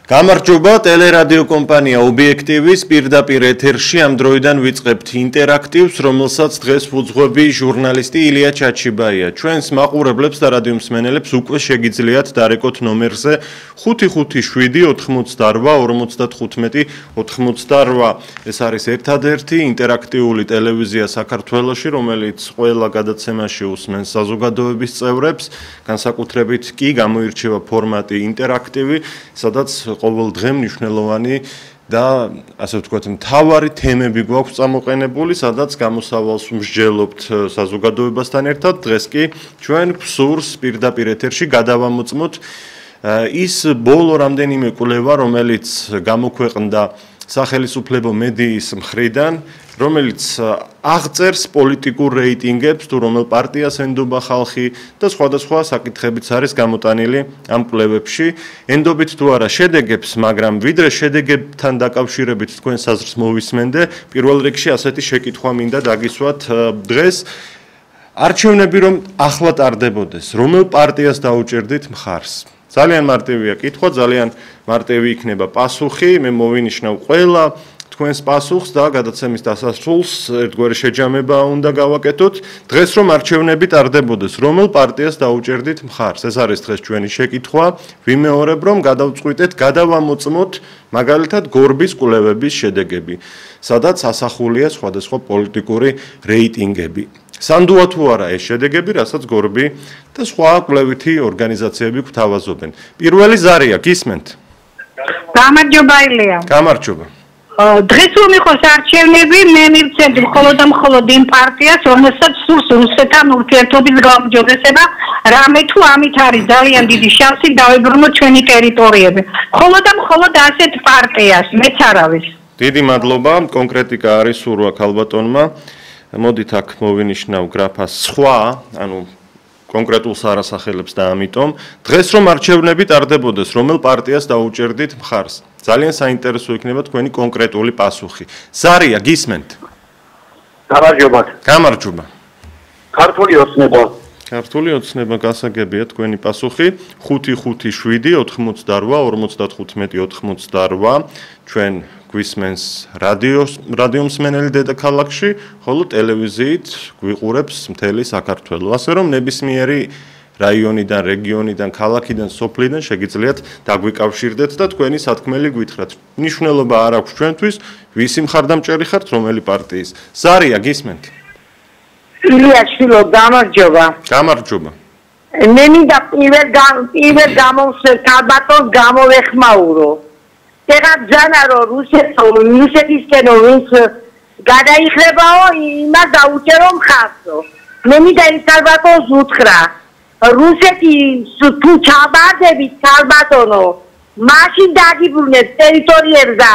გამარჯობა ტელერადიო კომპანია ობიექტივის პირდაპირ ეთერში ამ დროიდან ვიწყებთ ინტერაქტივს, რომელსაც დღეს უძღვები ჟურნალისტი ილია ჩაჩიბაია. ჩვენს მაყურებლებს და რადიო მსმენელებს უკვე შეგიძლიათ დარეკოთ ნომერზე 557 88 55 ეს არის ერთადერთი ინტერაქტიული ტელევიზია საქართველოში, რომელიც ყველა გადაცემაში უსმენს საზოგადოების წევრებს, განსაკუთრებით კი გამოირჩევა ფორმატი ინტერაქტივი, სადაც ყოველ დღე მნიშვნელოვანი და ასე ვთქვათ, მთავარი თემები გვაქვს წამოყენებული, სადაც გამოსავალს მსჯელობთ საზოგადოებასთან ერთად. დღეს კი ჩვენ გსურს პირდაპირ ეთერში გადავამოწმოთ ის ბოლო რამდენიმე კვლევა, რომელიც გამოქვეყნდა სახელმწიფო მედიის მხრიდან, რომელიც აღწერს პოლიტიკურ რეიტინგებს, თუ რომელ პარტიას ენდობა ხალხი და სხვადასხვა საკითხებიც არის გამოტანილი ამ კვლევებში. ენდობით თუ არა შედეგებს, მაგრამ ვიდრე შედეგებთან დაკავშირებით თქვენ საზრს მოვისმენდე, პირველ რიგში ასეთი შეკითხვა მინდა დაგისვათ დღეს. არჩევნები რომ ახლა ტარდებოდეს, რომელ პარტიას დაუჭერდით მხარს? ძალიან მარტივია კითხვა, ძალიან მარტივი იქნება პასუხი, მე მოვინიშნავ ყველა თქვენს პასუხს და გადაცემის დასასრულს ერთგვარი შეჯამება უნდა გავაკეთოთ. დღეს რომ არჩევნები ტარდებოდეს, რომელ პარტიას დაუჭერდით მხარს? ეს არის დღეს ჩვენი შეკითხვა. ვიმეორებ, რომ გადავწყვიტეთ, გადავამოწმოთ მაგალითად გორბის კვლევების შედეგები, სადაც ასახულია სხვადასხვა პოლიტიკური რეიტინგები. სანდოა თუ არა ეს შედეგები, რასაც გორბი და სხვა კვლევითი ორგანიზაციები გვთავაზობენ. პირველი ზარია, გისმენთ? გამარჯობა ილია. გამარჯობა. დღეს რომ იყოს არჩევნები, მე მივცემდი მხოლოდ და მხოლოდ იმ პარტიას, რომელსაც სურს რუსეთთან ურთიერთობის გაუმჯობესება, რამე თუ ამით არის ძალიან დიდი შანსი დავებრუნოთ ჩვენი ტერიტორიები. მხოლოდ და მხოლოდ ასეთ პარტიას, მეც არავის. დიდი მადლობა, კონკრეტიკა არის სურვა ქალბატონმა. მოდით აქ მოვინიშნავ გრაფას სხვა, ანუ კონკრეტულს არასახელებს და ამიტომ დღეს რომ არჩევნები ტარდებოდეს, რომელ პარტიას დაუჭერდით მხარს? ძალიან საინტერესო იქნება თქვენი კონკრეტული პასუხი. ზარია, გისმენთ? გამარჯობა. გამარჯობა. ქართული ოცნება. ქართული ოცნება გასაგებია თქვენი პასუხი. 557 88 88 ჩვენ გვისმენს რადიო მსმენელი დედაქალაქში, ხოლო ტელევიზიით გვიყურებს მთელი საქართველო. ასე რომ ნებისმიერი რაიონიდან, რეგიონიდან, ქალაქიდან, სოფლიდან შეგიძლიათ დაგვიკავშირდეთ და თქვენი სათქმელი გვითხრათ. მნიშვნელობა არ აქვს ჩვენთვის, ვისი მხარდამჭერი ხართ, რომელი პარტიის. ზარია, გისმენთ? ილია შვილო, გამარჯობა. გამარჯობა. მე მინდა პირველ გამოვსვენ ქალბატონს გამოვეხმაურო. ეხლა ძანა რომ რუსეთისკენ ვინც გადაიხლებაო, იმას დაუჭერო მხარსო. მე მინდა ის ქალბატონს უთხრა, რუსეთის თუ ჩაბარდებით ქალბატონო, მაშინ დაგიბრუნეთ ტერიტორიებზე და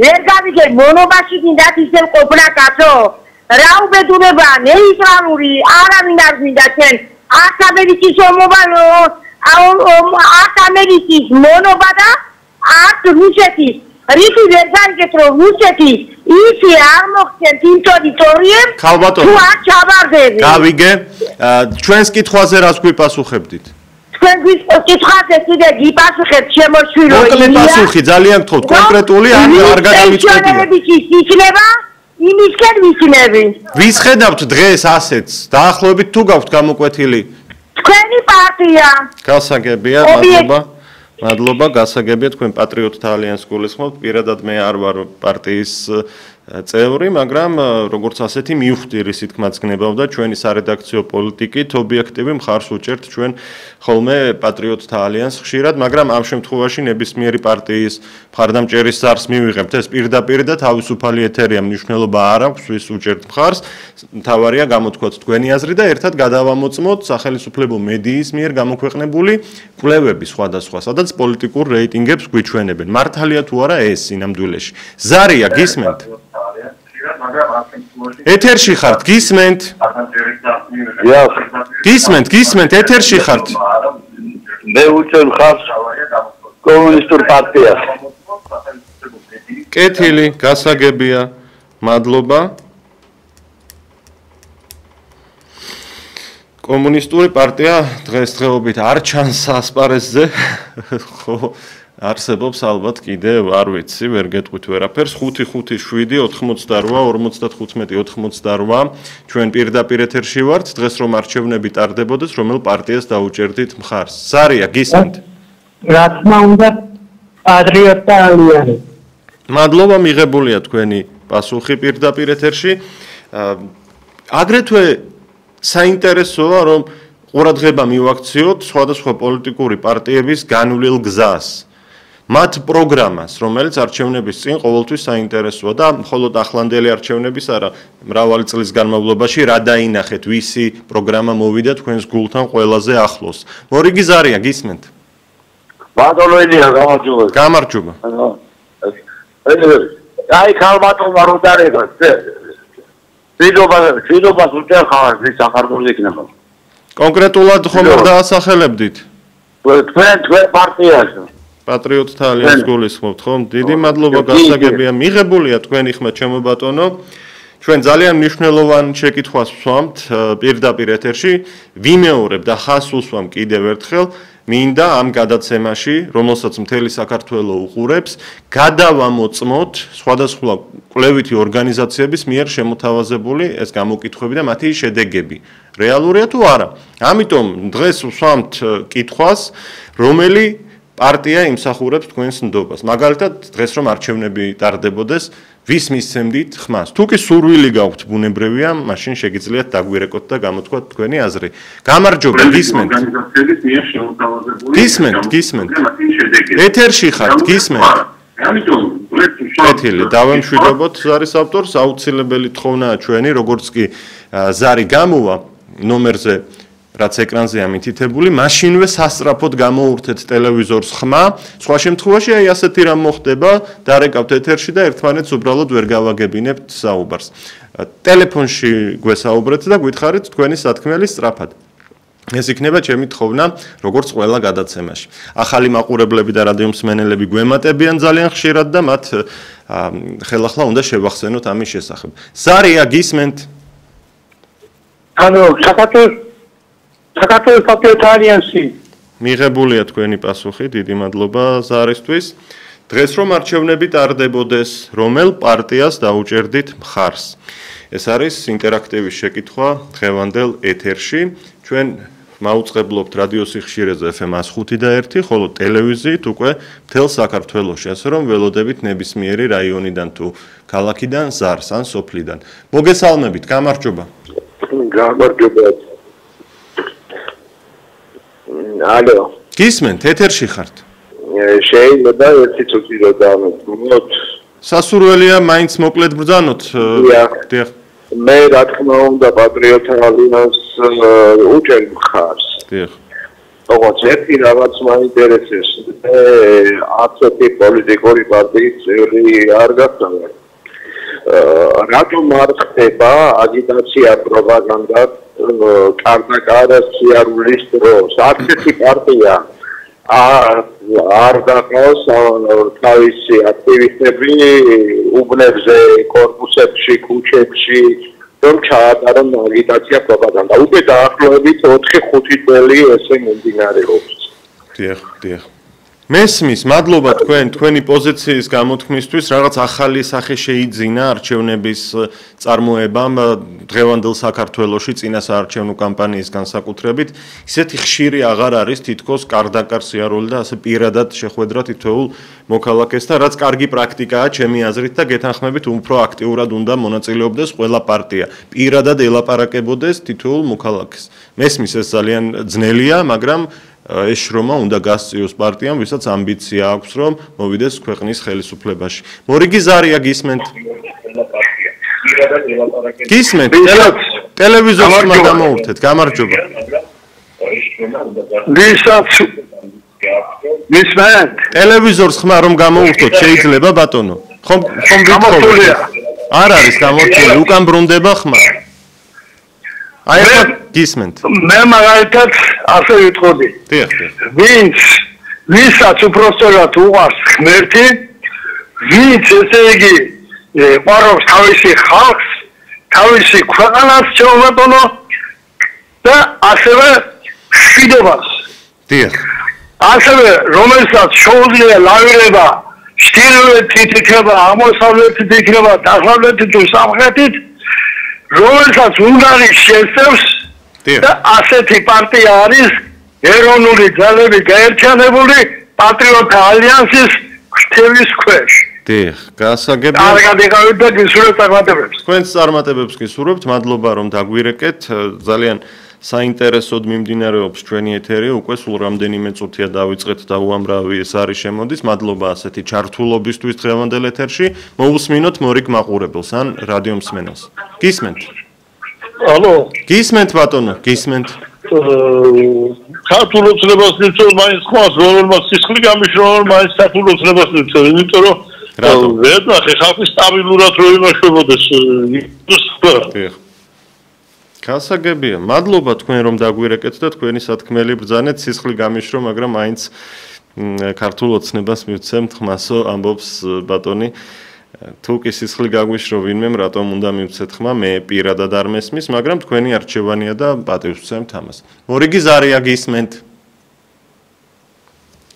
ვერ გავიგე მონობაში გინდათ ისევ ყოფნა კაცო. რა უბედურებაა ნეიტრალური, არავინ არ გვინდა ჩვენ არც ამერიკის ომობა, არც ამერიკის მონობა და არც რუსეთის. რითი ვერ გავიგეთ რომ რუსეთი ისე არ მოხდეთ იმ ტერიტორიებს, თუ არ ჩაბარდები. გავიგე, ჩვენს კითხვაზე რას გვიპასუხებდით? თქვენ კითხვაზე კიდე გიპასუხებთ შემოშვილო. კონკრეტული პასუხი ძალიან გთხოვთ, კონკრეტული არ გადამიწყვეტია. იქნება იმისკენ ვიცინები. ვის ხედავთ დღეს ასეთს? დაახლოებით თუ გაქვთ გამოკვეთილი? თქვენი პარტია. გასაგებია, მადლობა. მადლობა, გასაგებია თქვენ პატრიოტთა ალიანსს გულისხმობთ. პირადად მე არ ვარ პარტიის წევრი, მაგრამ როგორც ასეთი მივხვდი რისი თქმაც გნებავდა ჩვენი სარედაქციო პოლიტიკით, ობიექტივი მხარს უჭერთ ჩვენ ხოლმე პატრიოტთა ალიანსს ხშირად, მაგრამ ამ შემთხვევაში ნებისმიერი პარტიის მხარდამჭერის ზარს მივიღებთ, ეს პირდაპირ და თავისუფალი ეთერია, მნიშვნელობა არ აქვს ვის უჭერთ მხარს. მთავარია გამოთქვათ თქვენი აზრი და ერთად გადავამოწმოთ სახელმწიფო მედიის მიერ გამოქვეყნებული კვლევები სხვადასხვა, სადაც პოლიტიკურ რეიტინგებს გვიჩვენებენ. მართალია თუ არა ეს სინამდვილეში? ზარია, გისმენთ? ეთერში ხართ, გისმენთ? გისმენთ, ეთერში ხართ. მე უწევ ხარს კომუნისტურ პარტიას. კეთილი, გასაგებია, მადლობა. კომუნისტური პარტია დღესდღეობით არ ჩანს ასპარეზზე, ხო არსებობს ალბათ კიდევ არ ვიცი, ვერ გეტყვით ვერაფერს. 5-5-7-87-95-88 ჩვენ პირდაპირ ეთერში ვართ. დღეს რომ არჩევნები ტარდებოდეს, რომელ პარტიას დაუჭერდით მხარს? ზარია, გისმენთ? რა თქმა უნდა, პატრიოტთა ალიანსი. მადლობა, მიღებულია თქვენი პასუხი პირდაპირ ეთერში. აგრეთვე საინტერესოა, რომ ყურადღება მივაქციოთ სხვადასხვა პოლიტიკური პარტიების განვლილ გზას. მათ პროგრამას, რომელიც არჩევნების წინ ყოველთვის საინტერესოა და მხოლოდ ახლანდელი არჩევნების არა, მრავალი წლის განმავლობაში რა დაინახეთ, ვისი პროგრამა მოვიდა თქვენს გულთან ყველაზე ახლოს. მორიგი ზარია, გისმენთ? ბატონოელია, გამარჯობა. გამარჯობა. აი ქალბატონმა რო დარეგა, ვიდობას უწერ ხარ ის ახარგული იქნება. კონკრეტულად ხომ არ დაასახელებდით? თქვენ პარტიაში. პატრიოტთა ალიანსს გულისხმობთ, ხო? დიდი მადლობა, გასაგებია. მიღებულია თქვენი ხმა, ჩემო ბატონო. ჩვენ ძალიან მნიშვნელოვან შეკითხვას ვსვამთ პირდაპირ ეთერში. ვიმეორებ და ხას უსვამ კიდევ ერთხელ. მინდა ამ გადაცემაში, რომელსაც მთელი საქართველო უყურებს, გადავამოწმოთ სხვადასხვა კვლევითი ორგანიზაციების მიერ შემოთავაზებული ეს გამოკითხვები და მათი შედეგები. რეალურია თუ არა? ამიტომ დღეს ვსვამთ კითხვას, რომელი პარტია იმსახურებს თქვენს ნდობას. მაგალითად, დღეს რომ არჩევნები ტარდებოდეს, ვის მისცემდით ხმას? თუ კი სურვილი გაქვთ, ბუნებრივია, მაშინ შეგიძლიათ დაგვირეკოთ და გამოთქვათ თქვენი აზრი. გამარჯობა, გისმენთ? გისმენთ? ეთერში ხართ, გისმენთ? კეთილი, დავემშვიდობოთ ზარის ავტორს, აუცილებელი თხოვნაა ჩვენი, როგორც კი ზარი გამოვა ნომერზე რაც ეკრანზეა მითითებული, მაშინვე სასწრაფოდ გამოურთეთ ტელევიზორს ხმა. სხვა შემთხვევაში აი ასეთი რამ მოხდება, დარეკავთ ეთერში და ერთმანეთს უბრალოდ ვერ გავაგებინებთ საუბარს. ტელეფონში გვესაუბრეთ და გითხარით თქვენი სათქმელი სწრაფად. ეს იქნება ჩემი თხოვნა, როგორც ყველა გადაცემაში. ახალი მაყურებლები და რადიო მსმენელები გვემატებიან ძალიან ხშირად და მათ ხელახლა უნდა შევახსენოთ ამის შესახებ. ზარია, გისმენთ? ანუ საქართველოს პატრიოტთა ალიანსი. მიღებულია თქვენი პასუხი, დიდი მადლობა ზარისთვის. დღეს რომ არჩევნები ტარდებოდეს, რომელ პარტიას დაუჭერდით მხარს? ეს არის ინტერაქტივის შეკითხვა დღევანდელ ეთერში. ჩვენ მაუწყებლობთ რადიო სიხშირეზე FM 105 და 1, ხოლო ტელევიზიით უკვე მთელ საქართველოში, ასე რომ ველოდებით ნებისმიერი რაიონიდან თუ ქალაქიდან, ზარს ან სოფლიდან. მოგესალმებით, გამარჯობა. გამარჯობა. ალო. გისმენთ, ეთერში ხართ? შეიძლება ერთი წუთი რომ დავმოწმოთ. სასურველია მაინც მოკლედ ბრძანოთ. დიახ. მე რა თქმა უნდა პატრიოტთა ალიანსს უჭერ მხარს. დიახ. როგორც ერთი რაღაც მაინტერესებს, ასეთი პოლიტიკური პარტიის წევრი არ გახსნა. რატომ არ ხდება აგიტაცია, პროპაგანდა კარდაკარას სიარულის დროს? ასეთი პარტია არ გახავს თავისი აქტივისტები უბნებზე, კორპუსებში, ქუჩებში, რომ ჩაატარონ აგიტაცია, პროპაგანდა. უკვე დაახლოებით 4-5 წელი ესე მიმდინარეობს. დიახ. მესმის, მადლობა თქვენი პოზიციის გამოთქმისთვის, რაღაც ახალი სახე შეიძინა არჩევნების წარმოებამ დღევანდელ საქართველოში წინასაარჩევნო კამპანიის განსაკუთრებით. ისეთი ხშირი აღარ არის თითქოს კარდაკარ სიარული და ასე პირადად შეხვედრა თითოეულ მოქალაქესთან, რაც კარგი პრაქტიკაა ჩემი აზრით და გეთანხმებით უფრო აქტიურად უნდა მონაწილეობდეს ყველა პარტია. პირადად ელაპარაკებოდეს თითოეულ მოქალაქეს. მესმის, ეს ძალიან ძნელია, მაგრამ ეს შრომა უნდა გასწიოს პარტიამ, ვისაც ამბიცია აქვს, რომ მოვიდეს ქვეყნის ხელისუფლებაში. მორიგი ზარია, გისმენთ? გისმენთ? ტელევიზორს ხმა გამოურთეთ, გამარჯობა. ვისაც მისმენთ? ტელევიზორს ხმა რომ გამოურთოთ შეიძლება ბატონო? ხომ ვითხოვთ? არ არის გამორჩეული, უკან ბრუნდება ხმა. აი ახლა გისმენთ? მე მაგალითად ასე ვიტყოდი. დიახ. ვისაც უпростоრად უყვარს ღმერთი, ვინც ესე იგი ყვარობს თავისი ხალხს, თავისი ქვეყანას, ჩემო და ასევე მშვიდობას. დიახ. ასევე რომელსაც შეუძლია ლავირება ჩრდილოეთით იქნება, აღმოსავლეთით იქნება, დასავლეთით თუ სამხრეთით, რომელსაც უნგარი შეესწევს და ასეთი პარტია არის ეროვნული ძალები გაერთიანებული პატრიოტთა ალიანსის ქრთების ქვეშ. დიახ, გასაგებია. კარგად იღავით და გისურვებთ წარმატებებს. თქვენს წარმატებებს გისურვებთ, მადლობა რომ დაგვირეკეთ. ძალიან საინტერესოდ მიმდინარეობს ჩვენი ეთერი, უკვე სულ რამდენიმე წუთია დავიწყეთ და უამრავი ეს არის შემოდის. მადლობა ასეთი ჩართულობისთვის დღევანდელ ეთერში. მოусმინოთ მორიგ მაყურებელს ან რადიო მსმენელს. გისმენთ? ალო. გისმენთ ბატონო, გისმენთ. ქართულ ოცნებას ნიშნავს მაინც ხმას, რომელმაც სისხლი გამიშროლა, მაინც ქართულ ოცნებას ნიშნავს, იმიტომ რომ ვერ ნახე ხალხი სტაბილურად რო იმაშებოდეს. დიახ. გასაგებია, მადლობა თქვენ რომ დაგვირეკეთ და თქვენი სათქმელი ბრძანეთ, სისხლი გამიშრო, მაგრამ მაინც ქართულ ოცნებას მივცემთ ხმასო, ამბობს ბატონი. თუ კი სისხლი გაგვიშრო ვინმემ, რატომ უნდა მივცეთ ხმა? მე პირადად არ მესმის, მაგრამ თქვენი არჩევანია და პატივს ვცემთ ამას. მორიგი ზარია გისმენთ.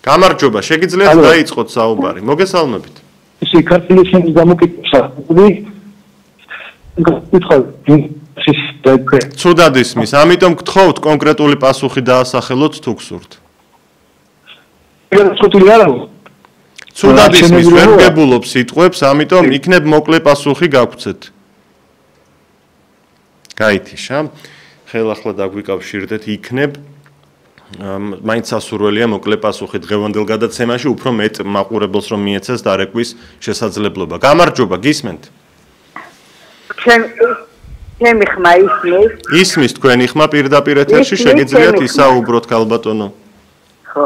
გამარჯობა, შეგიძლიათ დაიწყოთ საუბარი. მოგესალმებით. ისე ქართული ენის გამოკითხვა. ცუდად ისმის, ამიტომ გთხოვთ კონკრეტული პასუხი დაასახელოთ თუ გსურთ. ცუდად ისმის, ვერ გებულობ სიტყვებს, ამიტომ იქნებ მოკლე პასუხი გაგვცეთ. გაითიშა, ხელახლა დაგვიკავშირდეთ, იქნებ მაინც სასურველია მოკლე პასუხი დღევანდელ გადაცემაში, უფრო მეტ მაყურებელს რომ მიეცეს დარეკვის შესაძლებლობა. გამარჯობა, გისმენთ? ჩემი ხმა ისმის. ისმის თქვენი ხმა პირდაპირ ეთერში, შეგიძლიათ ისაუბროთ ქალბატონო. ხო.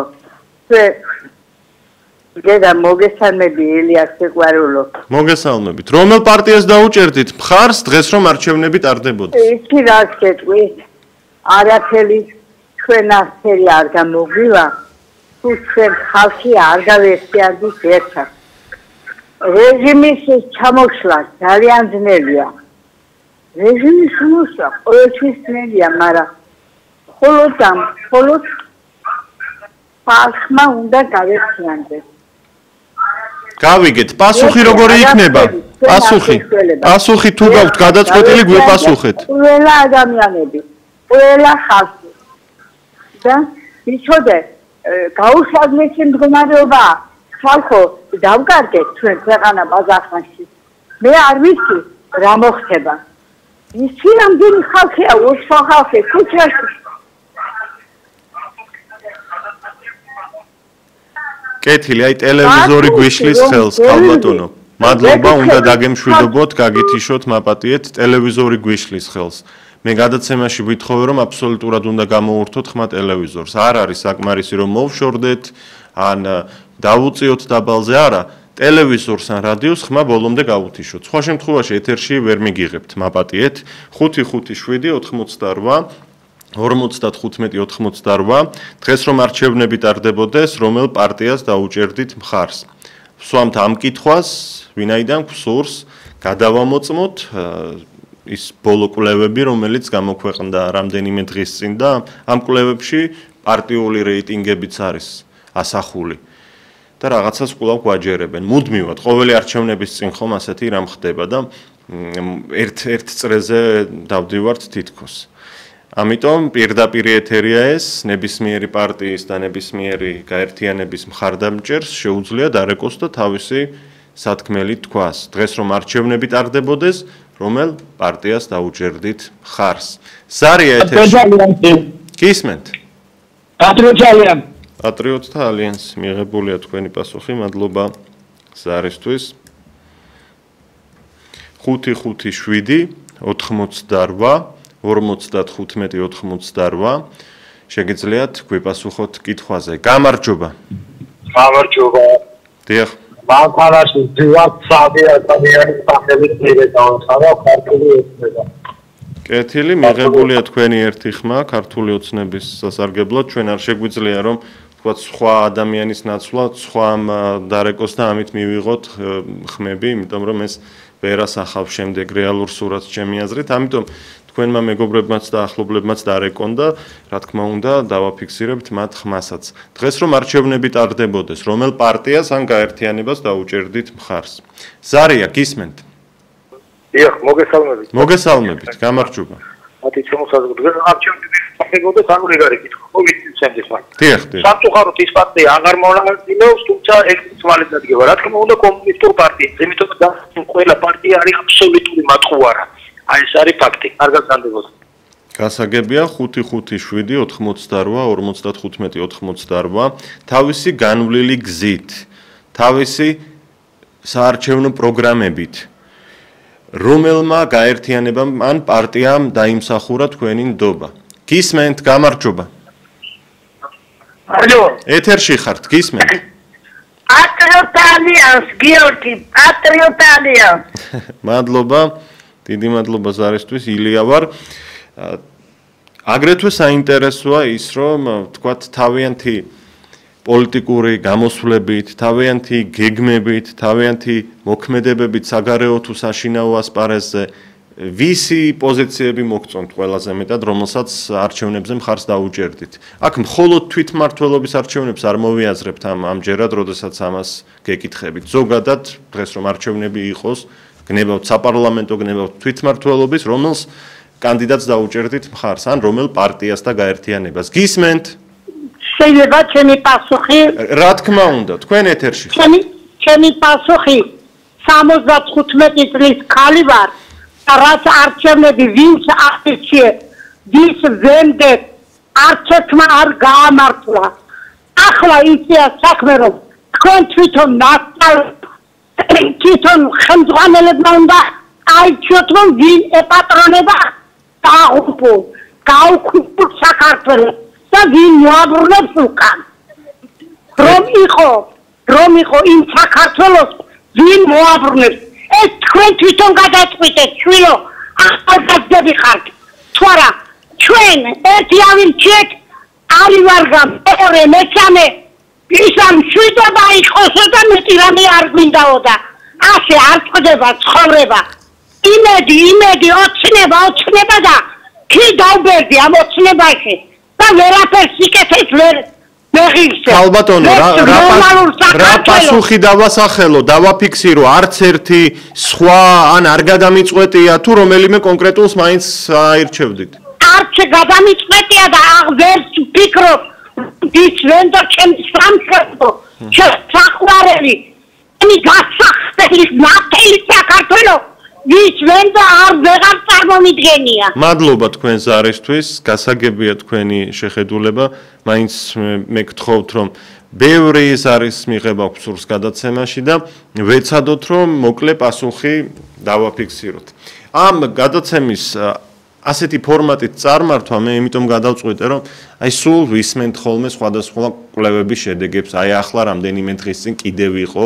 დედა მოგესალმები ელიას სიყვარულო. მოგესალმებით. რომელ პარტიას დაუჭერდით მხარს დღეს რომ არჩევნები ტარდებოდეს? იცი რა შეტყვი? არაფერი ჩვენ ასერი არ გამოგვივა, თუ ჩვენ ხალხი არ გავერთიანდით ერთად. რეჟიმის ჩამოშლა ძალიან ძნელია. რეჟიმის ჩამოშლა ყოველთვის ძნელია, მაგრამ მხოლოდ ხალხმა უნდა გავერთიანდეთ. გავიგეთ, პასუხი როგორი იქნება? პასუხი თუ გაქვთ გადაწყვეტილი გვეპასუხეთ. ყველა ადამიანები, ყველა ხალხი. და იცოდე, გაუშვადმეთ მდგომარეობა, ხალხო, დავკარგეთ ჩვენ ქვეყანა ბაზარხანში. მე არ ვიცი რა მოხდება. ისი რამდენი ხალხია, უშვა ხალხი ქუჩაში. კეთილი, აი ტელევიზორი გვიშლის ხელს, ქალბატონო. მადლობა, უნდა დაგემშვიდობოთ, გაგითიშოთ, მაპატიეთ, ტელევიზორი გვიშლის ხელს. მე გადაცემაში ვითხოვე, რომ აბსოლუტურად უნდა გამოურთოთ ხმა ტელევიზორს. არ არის საკმარისი რომ მოვშორდეთ, ან დავუწიოთ დაბალზე, არა, ტელევიზორს ან რადიოს ხმა ბოლომდე გავუთიშოთ. სხვა შემთხვევაში ეთერში ვერ მიგიღებთ, მაპატიეთ. 557-88 55-88 დღეს რომ არჩევნები ტარდებოდეს, რომელ პარტიას დაუჭერდით მხარს. ვსვამთ ამ კითხვას, ვინაიდან გსურს გადავამოწმოთ ის ბოლო კვლევები, რომელიც გამოქვეყნდა რამდენიმე დღის წინ და ამ კვლევებში პარტიული რეიტინგებიც არის ასახული. და რაღაცას კვლავ გვაჯერებენ. მუდმივად, ყოველი არჩევნების წინ ხომ ასეთი რამ ხდება და ერთ წრეზე დავდივართ თითქოს. ამიტომ პირდაპირ ეთერია ეს, ნებისმიერი პარტიის და ნებისმიერი გაერთიანების მხარდამჭერს შეუძლია დარეკოს და თავისი სათქმელი თქვას. დღეს რომ არჩევნები ტარდებოდეს, რომელ პარტიას დაუჭერდით მხარს. ზარია ეთერში. გისმენთ? პატრიოტთა ალიანსი, მიღებულია თქვენი პასუხი, მადლობა ზარისთვის. 557-88 შეგიძლიათ გვიპასუხოთ კითხვაზე. გამარჯობა. გამარჯობა. დიახ. მანქანაში ძვირად სადი ადამიანის სახელით მიგეწავნა ქართული ოცნება. კეთილი, მიღებულია თქვენი ერთი ხმა ქართული ოცნების სასარგებლოდ. ჩვენ არ შეგვიძლია რომ თქვა სხვა ადამიანის ნაცვლა, სხვა დარეკოს და ამით მივიღოთ ხმები, იმიტომ რომ ეს ვერ ასახავს შემდეგ რეალურ სურათს ჩემი აზრით, ამიტომ თქვენმა მეგობრებმაც და ახლობლებმაც დარეკონ და რა თქმა უნდა დავაფიქსირებთ მათ ხმასაც. დღეს რომ არჩევნები ტარდებოდეს, რომელ პარტიას ან გაერთიანებას დაუჭერდით მხარს? ზარია, გისმენთ? დიახ, მოგესალმებით. მოგესალმებით, გამარჯობა. მათი შემოსაზღვრება არჩევნები ტარდებოდეს, ანუ რეგარი კითხვა, ვიცით ჩემთვის მაგ. დიახ. სამწუხაროდ ის პარტია აღარ მონაწილეობს, თუმცა ექსპერტს მალე დადგება. რა თქმა უნდა კომუნისტურ პარტიას, იმიტომ რომ ყველა პარტია არის აბსოლუტური მატყუარა. აი ეს არის ფაქტი. კარგად განდებოდა. გასაგებია 5-5-7-88 55-88 თავისი განვლილი გზით, თავისი საარჩევნო პროგრამებით რომელმა გაერთიანებამ ან პარტიამ დაიმსახურა თქვენი ნდობა. გისმენთ, გამარჯობა. ალო. ეთერში ხართ, გისმენთ? პატრიოტალიანს, გიორგი, პატრიოტალიანს. მადლობა, დიდი მადლობა ზარისთვის, ილია ვარ. აგრეთვე საინტერესოა ის, რომ თქვათ თავიანთი პოლიტიკური გამოსვლებით, თავიანთი გეგმებით, თავიანთი მოქმედებებით საგარეო თუ საშინაო ასპარეზზე ვისი პოზიციები მოგწონთ ყველაზე მეტად, რომელსაც არჩევნებზე მხარს დაუჭერდით. აქ მხოლოდ თვითმმართველობის არჩევნებს არ მოვიაზრებთ ამჯერად, როდესაც ამას გეკითხებით. ზოგადად დღეს რომ არჩევნები იყოს, გნებავთ საპარლამენტო, გნებავთ თვითმმართველობის, რომელს კანდიდატს დაუჭერდით მხარს, ან რომელ პარტიას და გაერთიანებას. გისმენთ? შეიძლება ჩემი პასუხი? რა თქმა უნდა, თქვენ ეთერში. ჩემი პასუხი 75 წლის ქალი ვარ და რაც არჩევნები ვინც აღწიე ვის ვენდე არჩევნა არ გაამართლა. ახლა ისეა საქმე რომ თქვენ თვითონ თვითონ ხელმძღვანელებმა უნდა აიჩიოთ რომ ვინ ეპატრონება გაუქმებულ საქართველოს და ვინ მოაბრუნებს უკან. რომ იყო იმ საქართველოს ვინ მოაბრუნებს. ეს თქვენ თვითონ გადაწყვეტეთ, შვილო, ახალგაზრდები ხართ. თუ არა, ჩვენ ერთი ავირჩიეთ, არის ვარგა, მეორე, მესამე, ისამ შვიდობა იყოსო და მეტი რამე არ გვინდაო და ასე არ წდება ცხოვრება. იმედი, ოცნება და კი დავბერდი ამ ოცნებაში და ვერაფერს სიკეთეს ვერ მეღირსე. ალბათონო, რა პასუხი დავასახელო, დავაფიქსირო, არც ერთი სხვა ან არ გადამიწყვეტია თუ რომელიმე კონკრეტულს მაინც აირჩევდით. არც გადამიწყვეტია და ვერ ვფიქრობ, ის ვენდო ჩემს სამხედრო, საყვარელი, იმი გასახდელი ნათელი საქართველოს ვის ვენდო არ ვეღარ წარმომიდგენია. მადლობა თქვენ ზარისთვის, გასაგებია თქვენი შეხედულება, მაინც მე გთხოვთ რომ ბევრი ზარის მიღება გვსურს გადაცემაში და ვეცადოთ რომ მოკლე პასუხი დავაფიქსიროთ. ამ გადაცემის ასეთი ფორმატით წარმართვა მე იმიტომ გადავწყვიტე რომ აი სულ ვისმენთ ხოლმე სხვადასხვა კვლევების შედეგებს, აი ახლა რამდენიმე დღის წინ კიდევ იყო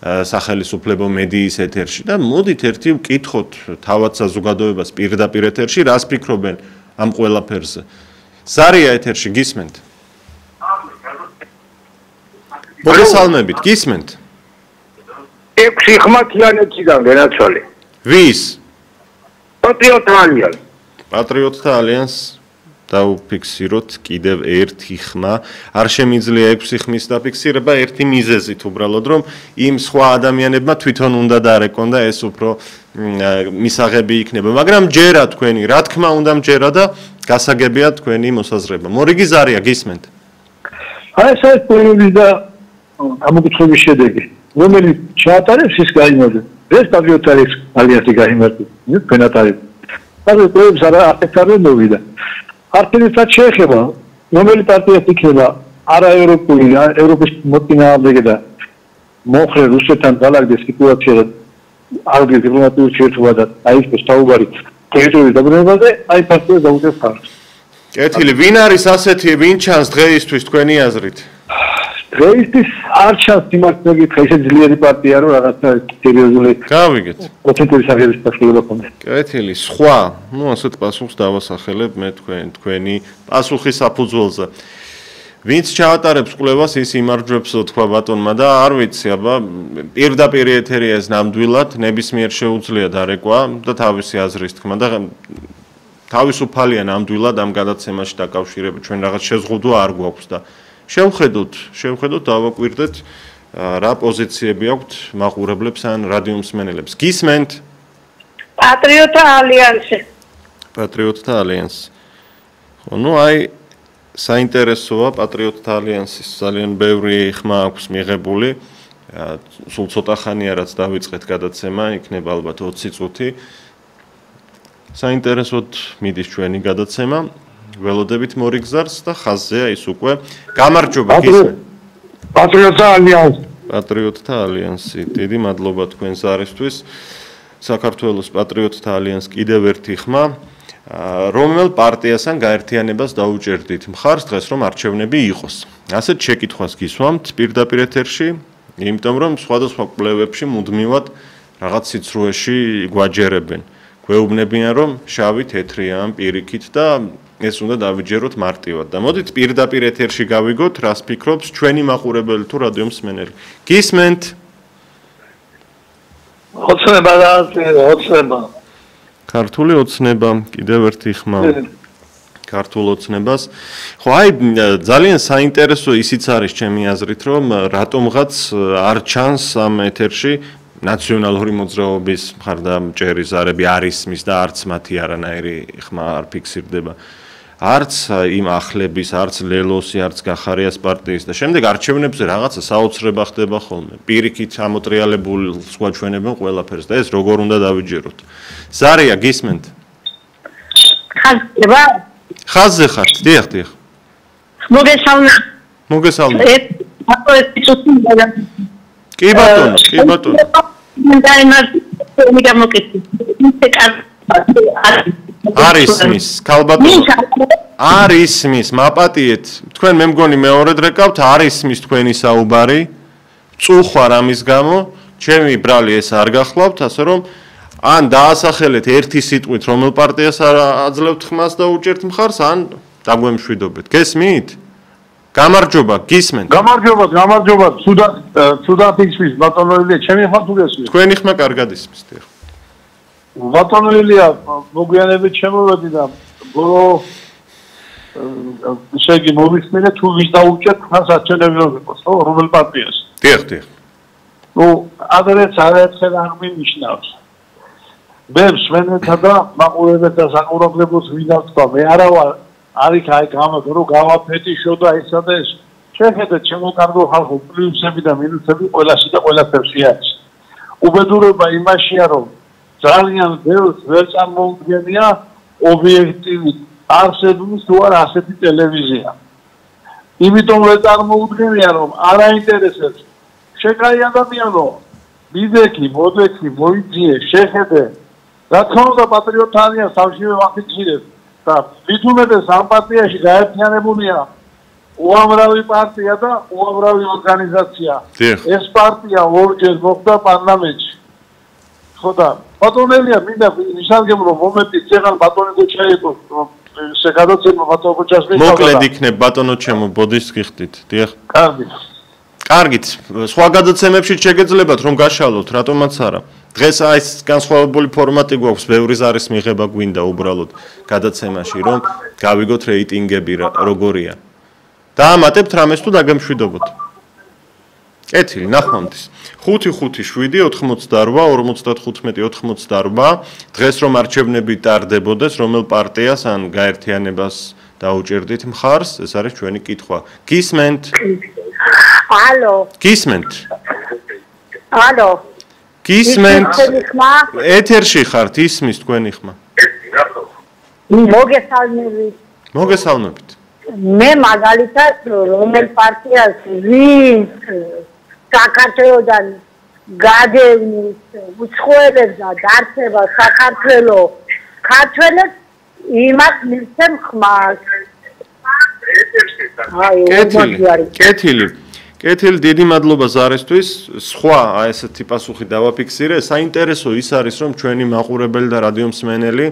სახელმწიფო მედიის ეთერში და მოდით ერთი ვკითხოთ თავად საზოგადოებას პირდაპირ ეთერში რას ფიქრობენ ამ ყველაფერზე. ზარია ეთერში გისმენთ? მოგესალმებით, გისმენთ? 6 ხმა თიანეთიდან გენაცვალე. ვის? პატრიოტალიანს. პატრიოტთა ალიანსს დავფიქსიროთ კიდევ ერთი ხმა. არ შემიძლია 6 ხმის დაფიქსირება, ერთი მიზეზით უბრალოდ რომ იმ სხვა ადამიანებმა თვითონ უნდა დაარეკონ და ეს უფრო მისაღები იქნება. მაგრამ ჯერა თქვენი, რა თქმა უნდა ჯერა და გასაგებია თქვენი მოსაზრება. მორიგი ზარია, გისმენთ? აი ეს არის პოლიტიკის და ამოკითხების შედეგი. რომელიც ჩაატარებს ის გაიმარჯვებს. ეს პატრიოტების ალიანსი გაიმარჯვებს. თქვენად არის. პატრიოტებს არა აფეთქარენ მოვიდა. არც შეეხება, რომელი პარტია იქნება არაევროპული, ევროპის მოწინააღმდეგე და მოხრე რუსეთთან დალაგდეს სიტუაცია და აღდგეს დიპლომატიური შეერთება და აიწყოს საუბარი ტერიტორიის დაბრუნებაზე, აი პარტია დაუჭერს ხარჯს. კეთილი, ვინ არის ასეთი, ვინ ჩანს დღეისთვის თქვენი აზრით? დღეისთვის არ ჩანს იმართმეგით, ესე ძლიერი პარტია რომ რაღაცა სერიოზული გავიგეთ. პროცენტების აღების პასუხი ქონდეს. კეთილი, სხვა, ასეთ პასუხს დავასახელებ მე თქვენი პასუხის საფუძველზე. ვინც ჩაატარებს კვლევას ის იმარჯვებსო თქვა ბატონმა და არ ვიცი აბა პირდაპირ ეთერია ეს ნამდვილად ნებისმიერ შეუძლია დარეკვა და თავისი აზრის თქმა და თავისუფალია ნამდვილად ამ გადაცემაში დაკავშირებით ჩვენ რაღაც შეზღუდვა არ გვაქვს და შევხედოთ დავაკვირდეთ რა პოზიციები აქვთ მაყურებლებს ან რადიომსმენელებს გისმენთ პატრიოტთა ალიანსი პატრიოტთა ალიანსი ხო ნუ აი საინტერესოა პატრიოტთა ალიანსის ძალიან ბევრი ხმა აქვს მიღებული სულ ცოტა ხანია რაც დავიწყეთ გადაცემა იქნება ალბათ 20 წუთი საინტერესოდ მიდის ჩვენი გადაცემა ველოდებით მორიგზარს და ხაზზეა ის უკვე გამარჯობა გისმენთ პატრიოტთა ალიანსი დიდი მადლობა თქვენს არისთვის საქართველოს პატრიოტთა ალიანსი კიდევ ერთი ხმა რომელ პარტიასთან გაერთიანებას დაუჭერდით მხარს დღეს რომ არჩევნები იყოს ასეთ შეკითხვას გისვამთ პირდაპირ ეთერში იმიტომ რომ სხვადასხვა კვლევებში მუდმივად რაღაც სიცრუეში გვაჯერებენ გვეუბნებიან რომ შავი თეთრია ამ პირიქით და ეს უნდა დავიჯეროთ მარტივად და მოდით პირდაპირ ეთერში გავიგოთ რას ფიქრობს ჩვენი მაყურებელი თუ რადიომსმენელი გისმენთ ოცნება ქართული ოცნება კიდევ ერთი ხმა ქართულ ოცნებას ხო აი ძალიან საინტერესო ისიც არის ჩემი აზრით რომ რატომღაც არ ჩანს ამ ეთერში ნაციონალური მოძრაობის მხარდამჭერი ზარები არის მის და არც მათი არანაირი ხმა არ ფიქსირდება არც იმ ახლების არც ლელოსი არც გახარიას პარტიის და შემდეგ არჩევნებზე რაღაცა საოცრება ხდება ხოლმე პირიქით ამოტრიალებულს გვაჩვენებენ ყველაფერს და ეს როგორ უნდა დავიჯეროთ ზარია გისმენთ ხაზზე ხართ დიახ მოგესალმებით კი ბატონო არის მის ქალბატონო არის მის მაპატიეთ თქვენ მე მგონი მეორედ რეკავთ არის მის თქვენი საუბარი წუხარ ამის გამო ჩემი ბრალი ეს არ გახლავთ ასე რომ ან დაასახელეთ ერთი სიტყვით რომელ პარტიას აძლევთ ხმას და უჭერთ მხარს ან დაგვემშვიდობეთ გესმით გამარჯობა გისმენთ გამარჯობა ცუდად ისმის ბატონოელია ჩემი ხმა თუ გესმის თქვენი ხმა კარგად ისმის დიახ ბატონოელია მოგვიანებით შემოვედი და ბოლო შეგი მოვიხსნე თუ ვის დაუჭერთ ხმას არჩევნები რომ იყოს ხო რომელ პარტიას დიახ ნუ ადრეც არაერთხელ აღმინიშნავს მე მსმენელთა და მაყურებელთა საკურამლებელს ვინდა თქვა მე არა ვარ არის აი გამოგო რომ გავაფეთიშო და ისა და ეს შეხედეთ შემოკარგო ხალხო პლუსები და მინუსები ყველასი და ყველაფერში არის უბედურება იმაშია რომ ძალიან ბევრს ვერ წარმოუდგენია ობიექტივი არსებობის თუ არა ასეთი ტელევიზია იმიტომ ვერ წარმოუდგენია რომ არ აინტერესებს შეკაი ადამიანო მიდექი მოდექი მოიძიე შეხედე რა თქმა უნდა პატრიოტთა ალიანსი თავშივე ვახიჩირებს და მithumedes ამ პარტიაში გაერთიანებულია უამრავი პარტია და უამრავი ორგანიზაცია ეს პარტია ორჯერ მოხდა პარლამენტში ხო და ბატონელია მინდა ვისარგებლო მომენტი ცეღან ბატონი გეჩაიყოს შეგადაცემა ბატონო გოჩას მისავდა მოკლედ იქნებ ბატონო ჩემო ბოდის გიხდით დიახ კარგით სხვა გადაცემებში შეგეძლებათ რომ გაშალოთ რატომაც არა დღეს ეს განსხვავებული ფორმატი გვაქვს ბევრი ზარის მიღება გვინდა უბრალოდ გადაცემაში რომ გავიგოთ რეიტინგები როგორია დაამატებთ რამეს თუ დაგემშვიდობოთ კეთილი ნახვამდის 5-5-7-88-55-98 დღეს რომ არჩევნები ტარდებოდეს რომელ პარტიას ან გაერთიანებას დაუჭერდით მხარს ეს არის ჩვენი კითხვა გისმენთ ალო გისმენთ ალო გისმენთ ეთერში ხართ ისმის თქვენი ხმა მოგესალმებით მე მაგალითად რომელ პარტიას ვინც საქართველოსთან გადევნის უცხოელებს და დარჩება საქართველოს ქართველებს იმას მისცემ ხმას კეთილი დიდი მადლობა ზარისთვის სხვა ესეთი პასუხი დავაფიქსირე საინტერესო ის არის რომ ჩვენი მაყურებელი და რადიომსმენელი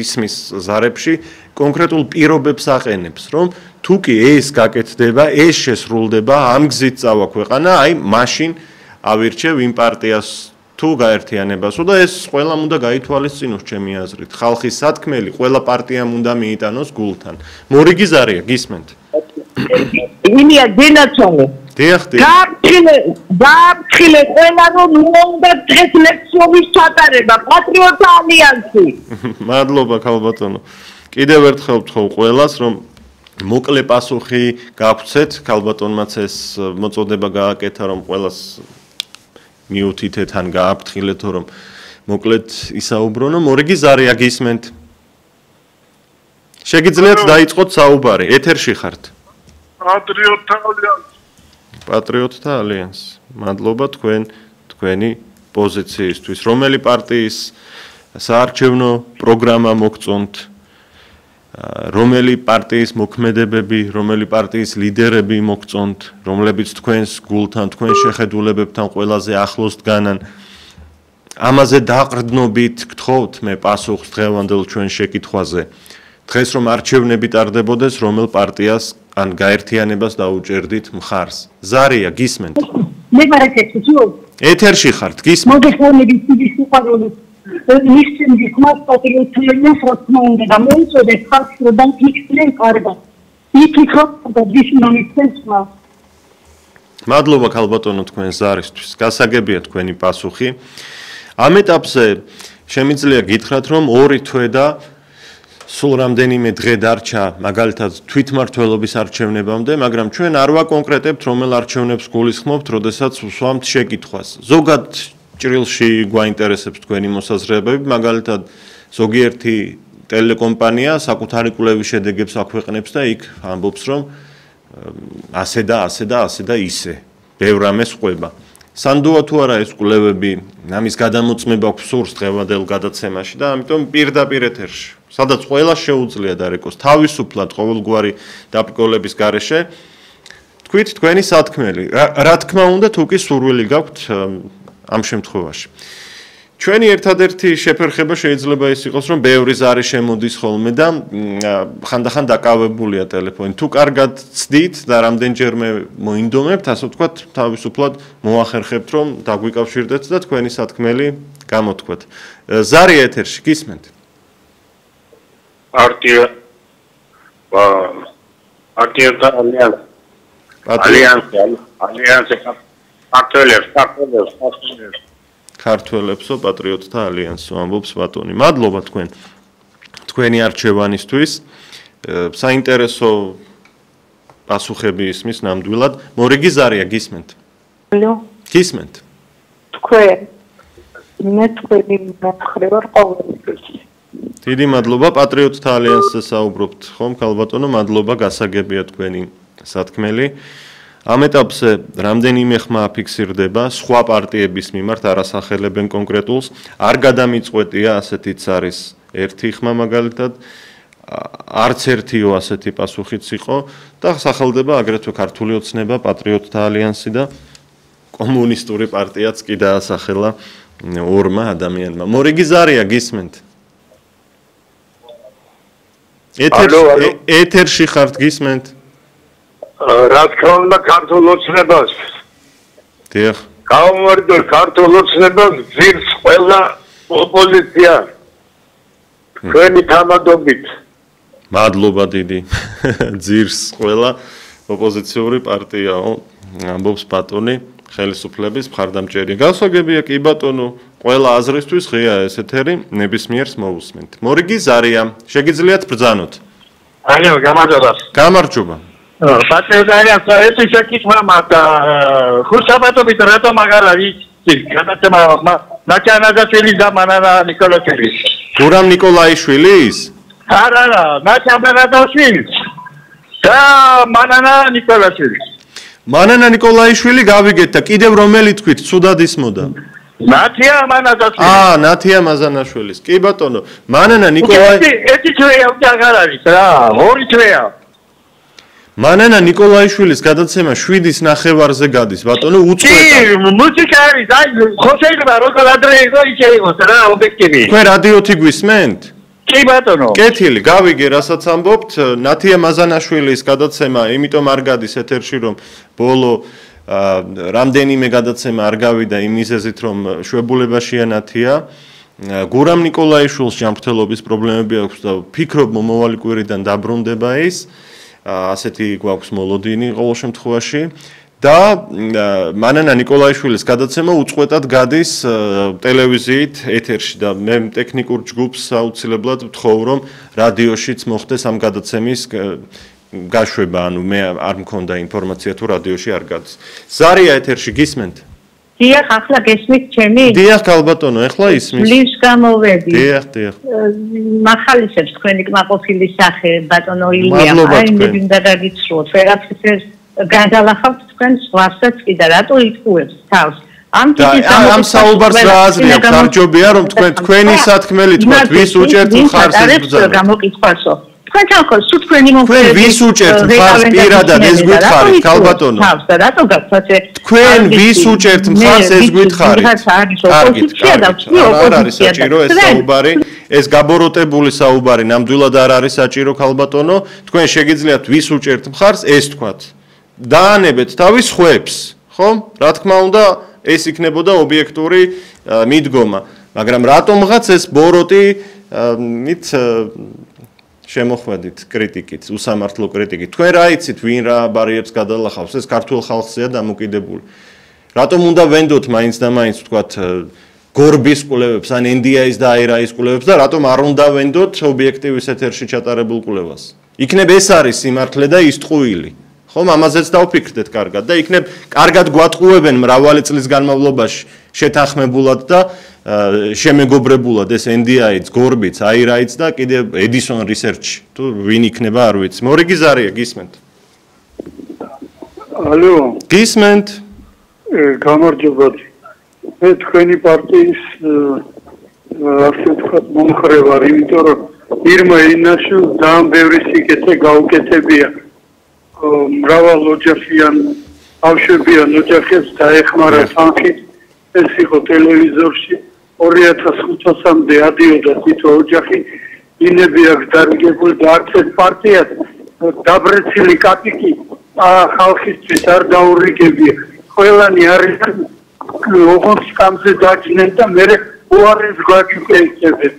ისმის ზარებში კონკრეტულ პირობებს აყენებს რომ თუ კი ეს გაკეთდება, ეს შესრულდება, ამ გზით წავა ქვეყანა, აი მაშინ ავირჩევ იმ პარტიას თუ გაერთიანებას და ეს ყველამ უნდა გაითვალისწინოს ჩემი აზრით. ხალხის სათქმელი ყველა პარტიამ უნდა მიიტანოს გულთან. მორიგი ზარია, გისმენთ? იმია გენაცვალე. დიახ. დააფრთხილე ყველა რომ უნდა დღეს ლექციების ჩატარება პატრიოტთა ალიანსი. მადლობა ქალბატონო. კიდევ ერთხელ ვთხოვ ყველას რომ მოკლე პასუხი გაგვცეთ, ქალბატონმაც ეს მოწოდება გააკეთა რომ ყველას მიუთითეთ ან გააფრთხილეთ რომ მოკლედ ისაუბრონო. მორიგი ზარია, გისმენთ? შეგიძლიათ დაიწყოთ საუბარი, ეთერში ხართ. პატრიოტთა ალიანსი. მადლობა თქვენი პოზიციისთვის. რომელი პარტიის საარჩევნო პროგრამა მოგწონთ? რომელი პარტიის მოქმედებები, რომელი პარტიის ლიდერები მოგწონთ, რომლებიც თქვენს გულთან, თქვენ შეხედულებებთან ყველაზე ახლოს დგანან? ამაზე დაყრდნობით გთხოვთ მე პასუხს დღევანდელ ჩვენ შეკითხვაზე. დღეს რომ არჩევნები ტარდებოდეს, რომელ პარტიას ან გაერთიანებას დაუჭერდით მხარს? ზარია, გისმენთ? მე მარაკეთე, თუ ეთერში ხართ, გისმენთ? მოგეხმარებით ის სიყვარული. მისცემდი ხმას პატრიოტიას რა თქმა უნდა და მოიწოდეთ ხალხს რომ დაიქცნენ კარგად. იფიქროთ და ვისმომიცემთ ხმას. მადლობა ქალბატონო თქვენ ზარისთვის. გასაგებია თქვენი პასუხი. ამ ეტაპზე შემიძლია გითხრათ რომ 2 თვე და სულ რამდენიმე დღე დარჩა მაგალითად თვითმმართველობის არჩევნებამდე, მაგრამ ჩვენ არ ვაკონკრეტებთ რომელ არჩევნებს გულისხმობთ, როდესაც ვსვამთ შეკითხვას. ზოგად ჭრილში გვაინტერესებს თქვენი მოსაზრებები, მაგალითად ზოგიერთი ტელეკომპანია საკუთარი კვლევის შედეგებს აქვეყნებს და იქ ამბობს რომ ასე და ისე. ბევრ რამეს ყვება. სანდოა თუ არა ეს კვლევები, ამის გადამოწმება გვსურს დღევანდელ გადაცემაში და ამიტომ პირდაპირ ეთერში, სადაც ყველა შეუძლია დარეკოს თავისუფლად ყოველგვარი დაპიკოლების გარეშე, თქვით თქვენი სათქმელი. რა თქმა უნდა, თუ კი სურვილი გაქვთ ამ შემთხვევაში. ჩვენი ერთადერთი შეფერხება შეიძლება ის იყოს, რომ ბევრი ზარი შემოდის ხოლმე და ხანდახან დაკავებულია ტელეფონი. თუ კარგად ცდით და რამდენჯერმე მოინდომებთ, ასე ვთქვათ, თავისუფლად მოახერხებთ, რომ დაგვიკავშირდეთ და თქვენი სათქმელი გამოთქვათ. ზარი ეთერში, გისმენთ? პარტიათა ალიანსი ქართველებსო პატრიოტთა ალიანსო ამბობს ბატონი. მადლობა თქვენი არჩევანისთვის. საინტერესო პასუხები ისმის ნამდვილად. მორიგი ზარია, გისმენთ? ალო. გისმენთ? მე თქვენი მომხრე ვარ ყოველთვის. დიდი მადლობა პატრიოტთა ალიანსზე საუბრობთ ხომ ქალბატონო, მადლობა გასაგებია თქვენი სათქმელი. ამ ეტაპზე რამდენიმე ხმა აფიქსირდება სხვა პარტიების მიმართ არასახელებენ კონკრეტულს, არ გადამიწყვეტია, ასეთიც არის ერთი ხმა მაგალითად, არც ერთიო ასეთი პასუხიც იყო და სახელდება აგრეთვე ქართული ოცნება, პატრიოტთა ალიანსი და კომუნისტური პარტიაც კი დაასახელა ორმა ადამიანმა. მორიგი ზარია, გისმენთ? ეთერში ხართ, გისმენთ? რა თქმა უნდა ქართულ ოცნებას. დიახ. გამომარჯვე ქართულ ოცნებას ძირს ყველა ოპოზიცია. თქვენი თამადობით. მადლობა დიდი. ძირს ყველა ოპოზიციური პარტიაო, ამბობს ბატონი ხელისუფლების მხარდამჭერი. გასაგებია კი ბატონო, ყველა აზრისთვის ღია ეს ეთერი, ნებისმიერს მოусმენთ. მორიგი ზარია, შეგიძლიათ ბრძანოთ. ალო, გამარჯობა. გამარჯობა. პატრიოტთა ეს შეკითხვა მაქვს ხურსაბატობით რატომ აღარ არის გადაცემა ნაჩანაზაშვილის და მანანა ნიკოლაიშვილის? გურამ ნიკოლაიშვილის? არა, ნაჩანაზაშვილის და მანანა ნიკოლაიშვილის. მანანა ნიკოლაიშვილი გავიგეთ და კიდევ რომელი თქვით, ცუდად ისმოდა? ნათია მანაზაშვილი. ნათია მაზანაშვილის. კი ბატონო, მანანა ნიკოლაიშვილი. ერთი თვეა უკვე აღარ არის რა, ორი თვეა. მანანა ნიკოლაიშვილის გადაცემა 7-ის ნახევარზე გადის, ბატონო, უწყვეტად. კი, მუსიკა არის, აი, ხო შეიძლება როგორ ადრე იყო, ისე იყოს რა, ობიექტივი. თქვენ რადიოთი გვისმენთ? კი ბატონო. კეთილი, გავიგე, რასაც ამბობთ. ნათია მაზანაშვილის გადაცემა, იმიტომ არ გადის ეთერში, რომ ბოლო რამდენიმე გადაცემა არ გავიდა იმ მიზეზით, რომ შვებულებაშია ნათია. გურამ ნიკოლაიშვილს ჯანმრთელობის პრობლემები აქვს და ფიქრობ მომავალი კვირიდან დაბრუნდება ის. ასეთი გვაქვს მოლოდინი ყოველ შემთხვევაში. და მანანა ნიკოლაიშვილის გადაცემა უწყვეტად გადის ტელევიზიით ეთერში და მე ტექნიკურ ჯგუფს აუცილებლად ვთხოვ რომ რადიოშიც მოხდეს ამ გადაცემის გაშვება, ანუ მე არ მქონდა ინფორმაცია თუ რადიოში არ გადის. ზარია ეთერში გისმენთ? დიახ, ახლა გესმით ჩემი? დიახ, ალბათონო, ახლა ისმის. ლის გამოვედი. დიახ, დიახ. მახალისებს თქვენი კმაყოფილი სახე ბატონო ილია. აი მე მინდა დაგიცრუოთ, ვერაფერს გადალახავთ თქვენ სხვასაც კი და რატო იტყუებს თავს? ამ საუბარს რა აზრია? გარჯობია რომ თქვენი სათქმელი თქვათ, ვის უჭერთ მხარს ეს ბრძანა? გამოკითხვასო. თქვენთან ხო სულ თქვენი მომხრეები. თქვენ ვის უჭერთ მხარს პირადად ეს გითხარით, ალბათონო? თავს და რატო გაქვთ ეს? თქვენ ვის უჭერთ მხარს ეს გითხარით? ოპოზიცია და არ არის საჭირო ეს საუბარი, ეს გაბოროტებული საუბარი ნამდვილად არ არის საჭირო, ალბათონო. თქვენ შეგიძლიათ ვის უჭერთ მხარს ეს თქვათ. დაანებეთ თავის ხვებს, ხო? რა თქმა უნდა, ეს იქნებოდა ობიექტური მიდგომა, მაგრამ რატომღაც ეს ბოროტი მით შემოხვედით კრიტიკით, უსამართლო კრიტიკით. თქვენ რა იცით, ვინ რა ბარიერებს გადალახავს, ეს ქართულ ხალხზეა დამოკიდებული. რატომ უნდა ვენდოთ მაინც და მაინც ვთქვათ გორბის კვლევებს, ან NDI-ის და AIRA-ის კვლევებს და რატომ არ უნდა ვენდოთ ობიექტივის ეთერში ჩატარებულ კვლევას? იქნებ ეს არის სიმართლე და ისტყუილი. ხომ ამაზეც დავფიქრდეთ კარგად და იქნებ კარგად გვატყუებენ მრავალი წლის განმავლობაში შეთანხმებულად და შემეგობრებულად ეს NDI-იც, გორბიც, AIRA-იც და კიდე Edison Research თუ ვინ იქნება არ ვიცი. მორიგი ზარია, გისმენთ? ალო. გისმენთ? გამარჯობა. მე თქვენი პარტიის ასე ვთქვათ მომხრე ვარ, იმიტომ რომ ირმა ინაშვილს ძალიან ბევრი სიკეთე გაუკეთებია. მრავალ ოჯახიან ბავშვებიან ოჯახებს დაეხმარა თანხით, ეს იყო ტელევიზორში 2005 წლამდე ადიოდა თითო ოჯახი, ინები აქვს დარიგებული და არც ერთ პარტიას დაბრეცილი კაპიკი ხალხისთვის არ დაურიგებია. ყველანი არის ოღონდ სკამზე დაჭნენ და მე უარეს გვაჩუქებენ.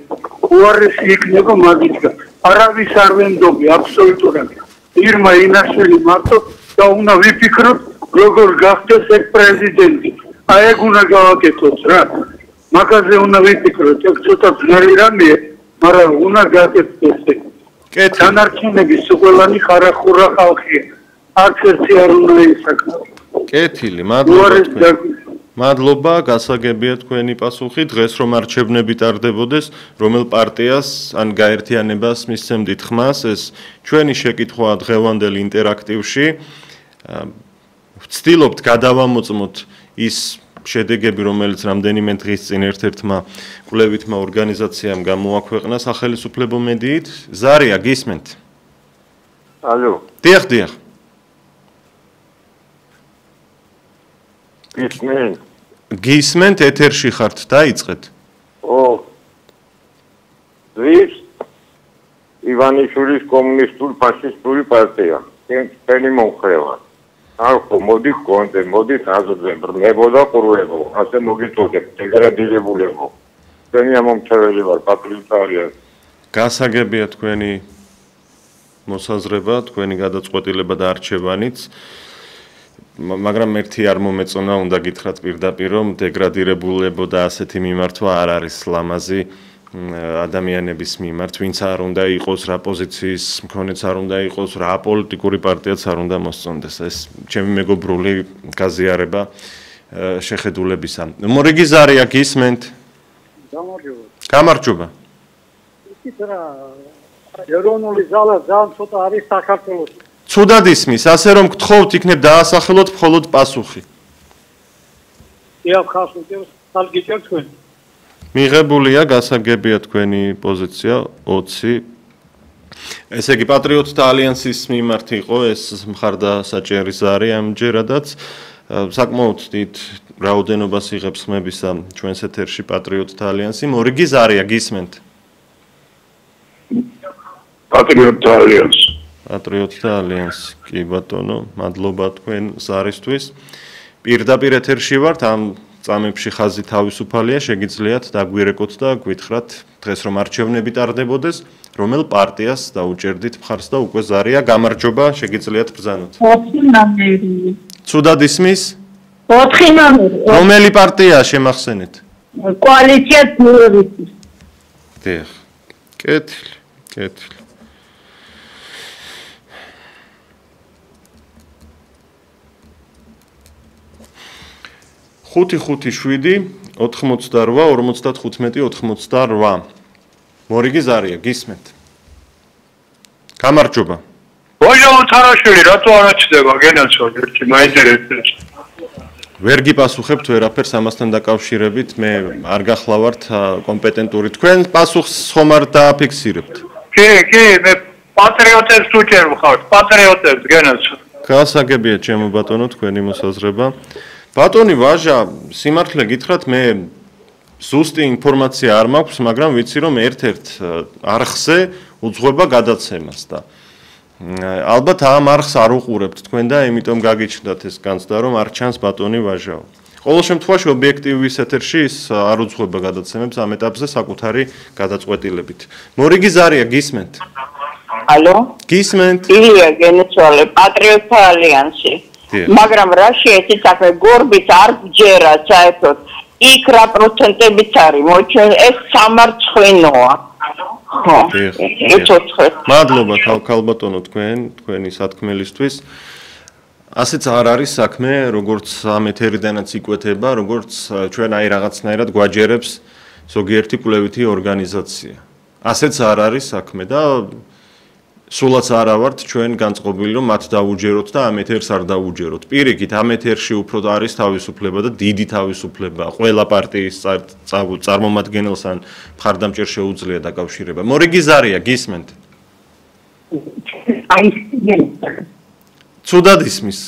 უარესი იქნება მაგითგან. არავის არ ვენდობი აბსოლუტურად. ირმა ინაშვილი მარტო და უნდა ვიფიქროთ როგორ გახდეს ეს პრეზიდენტი. აი ეგ უნდა გავაკეთოთ რა. მაგაზე უნდა ვიფიქროთ, ეს ცოტა ძნელი რამეა, მაგრამ უნდა გაკეთდეს ეს. კეთილი. დანარჩენები ყველანი ხარახურა ხალხია. არც ერთი არ უნდა ისაკნო. კეთილი, მადლობა. მადლობა, გასაგებია თქვენი პასუხი. დღეს რომ არჩევნები ტარდებოდეს, რომელ პარტიას ან გაერთიანებას მისცემდით ხმას, ეს ჩვენი შეკითხვაა დღევანდელ ინტერაქტივში. ვცდილობთ გადავამოწმოთ ის შედეგები, რომელიც რამდენიმე დღის წინ ერთ-ერთმა კვლევითმა ორგანიზაციამ გამოაქვეყნა სახელმწიფო მედიით. ზარია, გისმენთ? ალო. დიახ, დიახ. გისმენთ? გისმენთ, ეთერში ხართ, დაიწყეთ. ვის? ივანიშვილის კომუნისტური ფაშისტური პარტია. თქვენი მომხრე ვარ. არ ხო, მოდი გქონდე, მოდი აზრზე, ბრმებო და ყურვებო, ასე მოგიწოდებ, დეგრადირებულებო. თქვენი ამომრჩეველი ვარ, პატრიოტარია. გასაგებია თქვენი მოსაზრება, თქვენი გადაწყვეტილება და არჩევანიც. მაგრამ ერთი არ მომეწონა, უნდა გითხრათ პირდაპირ, რომ დეგრადირებულებო და ასეთი მიმართვა არ არის ლამაზი ადამიანების მიმართ, ვინც არ უნდა იყოს რა პოზიციის მქონეც არ უნდა იყოს, რა პოლიტიკური პარტიაც არ უნდა მოსწონდეს. ეს ჩემი მეგობრული გაზიარება შეხედულებისა. მორიგი ზარია, გისმენთ? გამარჯობა. გამარჯობა. ისიც რა ეროვნული ზალა ძალიან ცოტა არის საქართველოში. ცუდად ისმის, ასე რომ გთხოვთ იქნებ დაასახელოთ მხოლოდ პასუხი. დიახ, ხალხი გიჭერთ თქვენ. მიღებულია, გასაგებია თქვენი პოზიცია 20. ესე იგი პატრიოტთა ალიანსის მიმართ იყო ეს მხარდასაჭერი ზარი ამჯერადაც. საკმაოდ დიდ რაოდენობას იღებს ხმებისა ჩვენს ეთერში პატრიოტთა ალიანსი. მორიგი ზარია, გისმენთ? პატრიოტთა ალიანსი. პატრიოტთა ალიანსი. კი ბატონო, მადლობა თქვენ ზარისთვის. პირდაპირ ეთერში ვართ, ამ წამებში ხაზი თავისუფალია, შეგიძლიათ დაგვირეკოთ და გვითხრათ დღეს რომ არჩევნები ტარდებოდეს, რომელ პარტიას დაუჭერდით მხარს და უკვე ზარია, გამარჯობა, შეგიძლიათ ბრძანოთ. 4 ნომერი. ცუდად ისმის? 4 ნომერი. რომელი პარტია შემახსენეთ? კოალიცია ძმურობითი. დიახ. კეთილი. 5-5-7 88 55-88. მორიგი ზარია, გისმენთ. გამარჯობა. ბოჟო თარაშვილი, რატო არ აჩდება, გენაცვალ, ერთი მაინტერესებს. ვერ გიპასუხებთ ვერაფერს ამასთან დაკავშირებით, მე არ გახლავართ კომპეტენტური. თქვენ პასუხს ხომ არ დააფიქსირებთ? კი, მე პატრიოტებს უჭერ ვხავთ, პატრიოტებს გენაცვალ. გასაგებია ჩემო ბატონო თქვენი მოსაზრება. ბატონი ვაჟა, სიმართლე გითხრათ, მე ზუსტი ინფორმაცია არ მაქვს, მაგრამ ვიცი რომ ერთ-ერთ არხზე უძღვება გადაცემას და ალბათ ამ არხს არ უყურებთ თქვენ და იმიტომ გაგიჩნდათ ეს განცდა რომ არ ჩანს ბატონი ვაჟაო. ყოველ შემთხვევაში ობიექტივის ეთერში ის არ უძღვება გადაცემებს ამ ეტაპზე საკუთარი გადაწყვეტილებით. მორიგი ზარია, გისმენთ? ალო? გისმენთ? ილია გენეცვალე, პატრიოტთა ალიანსი. მაგრამ რაში ესეც ახლა გორბის არ გჯერა საერთოდ იქ რა პროცენტებიც არის მოჩვენ ეს სამარცხვინოა ხო ეცოცხლე მადლობა ქალბატონო თქვენი სათქმელისთვის ასეც არ არის საქმე როგორც ამ ეთერიდანაც იკვეთება როგორც ჩვენ აი რაღაცნაირად გვაჯერებს ზოგიერთი კვლევითი ორგანიზაცია ასეც არ არის საქმე და სულაც არა ვართ ჩვენ განწყობილი რომ მათ დაუჯეროთ და ამ ეთერს არ დაუჯეროთ. პირიქით ამ ეთერში უფრო არის თავისუფლება და დიდი თავისუფლება. ყველა პარტიის წარმომადგენელს ან მხარდამჭერ შეუძლია დაკავშირება. მორიგი ზარია, გისმენთ? ცუდად ისმის.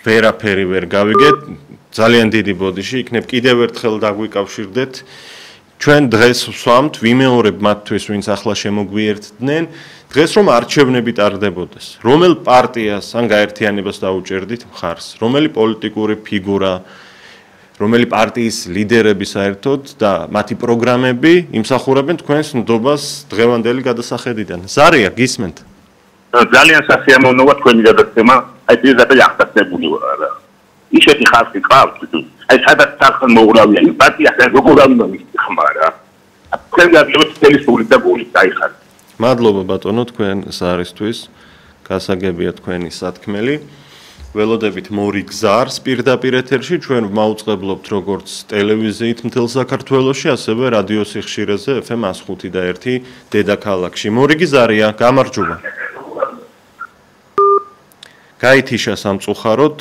ვერაფერი ვერ გავიგეთ. ძალიან დიდი ბოდიში იქნებ კიდევ ერთხელ დაგვიკავშირდეთ. ჩვენ დღეს ვსვამთ ვიმეორებ მათთვის ვინც ახლა შემოგვიერთდნენ დღეს რომ არჩევნები ტარდებოდეს რომელ პარტიას ან გაერთიანებას დაუჭერდით მხარს რომელი პოლიტიკური ფიგურა რომელი პარტიის ლიდერები საერთოდ და მათი პროგრამები იმსახურებენ თქვენს ნდობას დღევანდელი გადასახედიდან ზარია გისმენთ ძალიან სასიამოვნოა თქვენი გადაცემა აი პირდაპირ ახსნებული ვარ ისეთი ხალხი ყავს აი სადაც სახან მოურავია იმ პარტიას როგორ უნდა მიხმარა თქვენ გაგიოთ ტელეფონით და გულით დაიხარ მადლობა ბატონო თქვენ ზარისთვის გასაგებია თქვენი სათქმელი ველოდებით მორიგ ზარს პირდაპირ ეთერში ჩვენ ვმაუწყებლობთ როგორც ტელევიზიით მთელ საქართველოში ასევე რადიო სიხშირეზე FM 105 და 1 დედაქალაქში მორიგი ზარია გამარჯობა გაითიშა სამწუხაროდ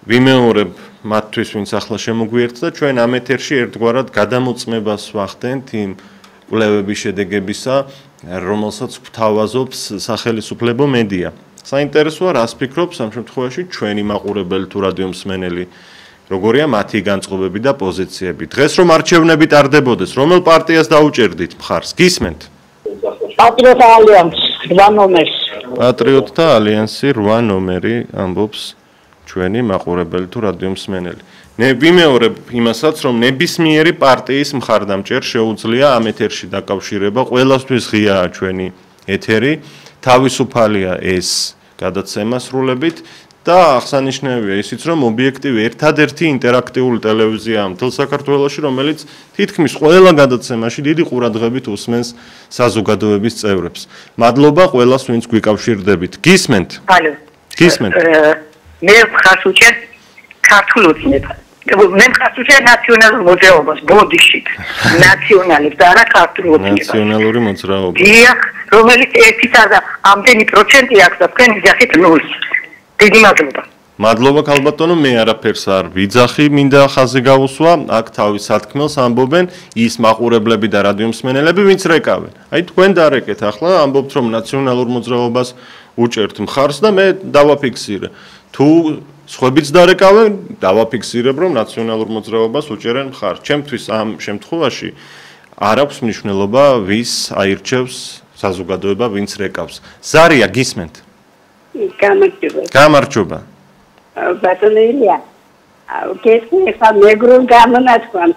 ვიმეორებ მათთვის ვინც ახლა შემოგვიერთდა ჩვენ ამ ეთერში ერთგვარად გადამოწმებას ვახდენთ იმ კვლევების შედეგებისა რომელსაც გვთავაზობს სახელმწიფო მედია საინტერესოა რას ფიქრობს ამ შემთხვევაში ჩვენი მაყურებელი თუ რადიო მსმენელი როგორია მათი განწყობები და პოზიციები დღეს რომ არჩევნები ტარდებოდეს რომელ პარტიას დაუჭერდით მხარს გისმენთ პატრიოტთა ალიანსი 8 ნომერი პატრიოტთა ალიანსი 8 ნომერი ამბობს ჩვენი მაყურებელი თუ რადიო მსმენელი. მე ვიმეორებ იმასაც, რომ ნებისმიერი პარტიის მხარდამჭერ შეუძლია ამ ეთერში დაკავშირება, ყველასთვის ღიაა ჩვენი ეთერი, თავისუფალია ეს გადაცემა სრულებით და აღსანიშნავია ისიც, რომ ობიექტივი ერთადერთი ინტერაქტიული ტელევიზიაა მთელ საქართველოში, რომელიც თითქმის ყველა გადაცემაში დიდი ყურადღებით უსმენს საზოგადოების წევრებს. მადლობა ყველას, ვინც გვიკავშირდებით. გისმენთ? ალო. გისმენთ? მე ხარს უჭერ ქართულ ოცნებას. მე ხარს უჭერ ნაციონალურ მოძრაობას ბოდიში. ნაციონალებს და არა ქართულ ოცნებას. ნაციონალური მოძრაობა. დიახ, რომელიც ერთით და ამდენი პროცენტი აქვს და თქვენ ვიძახით 0. დიდი მადლობა. მადლობა ქალბატონო, მე არაფერს არ ვიძახი, მინდა ხაზი გავუსვა, აქ თავის სათქმელს ამბობენ ის მაყურებლები და რადიო მსმენელები, ვინც რეკავენ. აი თქვენ დარეკეთ ახლა, ამბობთ რომ ნაციონალურ მოძრაობას უჭერთ მხარს და მე დავაფიქსირე. თუ სხვებიც დარეკავენ, დავაფიქსირებ, რომ ნაციონალურ მოძრაობას უჭერენ მხარს. ჩემთვის ამ შემთხვევაში არ აქვს მნიშვნელობა ვის აირჩევს საზოგადოება ვინც რეკავს. ზარია გისმენთ? გამარჯობა. ბატონელია. გესმის ხა მეგრულ გამონათქვამ.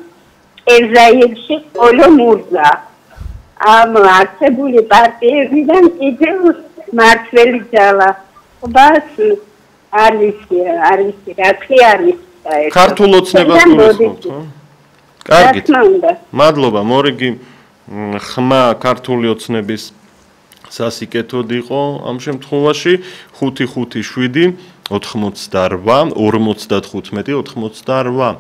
ეზაირში პოლომურზა. ამ არსებული პარტიებიდან კიდევ მართველი ძალა. ბას არის რაცი არის. ქართულ ოცნებას გულისხმობთ, ხო? კარგით. მადლობა, მორიგი ხმა ქართული ოცნების სასიკეთოდ იყო ამ შემთხვევაში 5-5-7 88 55-88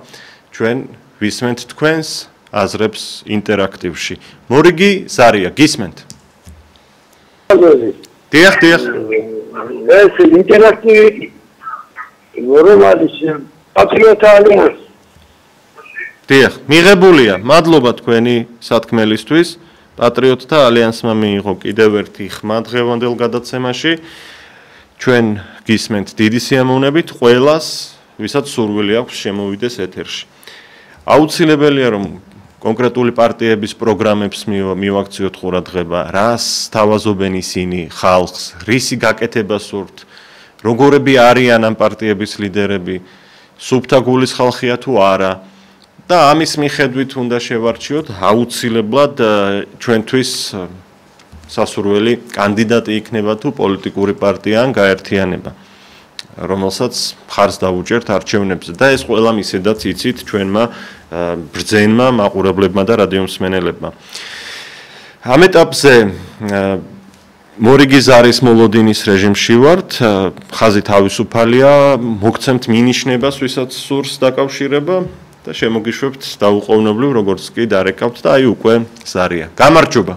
ჩვენ ვისმენთ თქვენს აზრებს ინტერაქტივში. მორიგი ზარია, გისმენთ? დიახ. ეს ინტერაქტივი რომალის პატრიოტთა ალიანსი. დიახ, მიღებულია. მადლობა თქვენი სათქმელისთვის. პატრიოტთა ალიანსმა მიიღო კიდევ ერთი ხმა დღევანდელ გადაცემაში. ჩვენ გისმენთ დიდი სიამოვნებით ყველას, ვისაც სურვილი აქვს შემოვიდეს ეთერში. აუცილებელია რომ კონკრეტული პარტიების პროგრამებს მივაქციოთ ყურადღება, რას თავაზობენ ისინი ხალხს, რისი გაკეთება სურთ, როგორები არიან ამ პარტიების ლიდერები, სუფთა გულის ხალხია თუ არა. და ამის მიხედვით უნდა შევარჩიოთ აუცილებლად ჩვენთვის სასურველი კანდიდატი იქნება თუ პოლიტიკური პარტია ან გაერთიანება, რომელსაც მხარს დავუჭერთ არჩევნებზე და ეს ყველა მისედაც იცით ჩვენმა ბრძენმა, მაყურებლებმა და რადიომსმენელებმა. ამ ეტაპზე მორიგი ზარის მოლოდინის რეჟიმში ვართ, ხაზი თავისუფალია, მოგცემთ მინიშნებას, ვისაც სურს დაკავშირება. და შემოგიშვებთ დაუყოვნებლივ როგორც კი დარეკავთ და აი უკვე ზარია. გამარჯობა.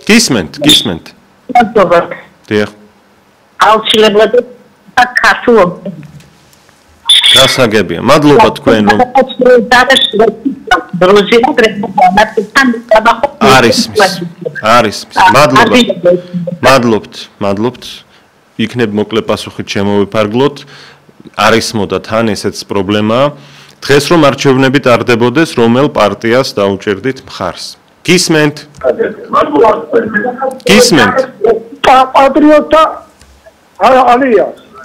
გისმენთ. მადლობა. დიახ. აუცილებლად საქართველოს. გასაგებია. მადლობა თქვენ რომ არის. მადლობთ. იქნებ მოკლე პასუხით შემოვიფარგლოთ. არის მოდა თან ესეც პრობლემაა. დღეს რომ არჩევნები ტარდებოდეს, რომელ პარტიას დაუჭერდით მხარს? გისმენთ?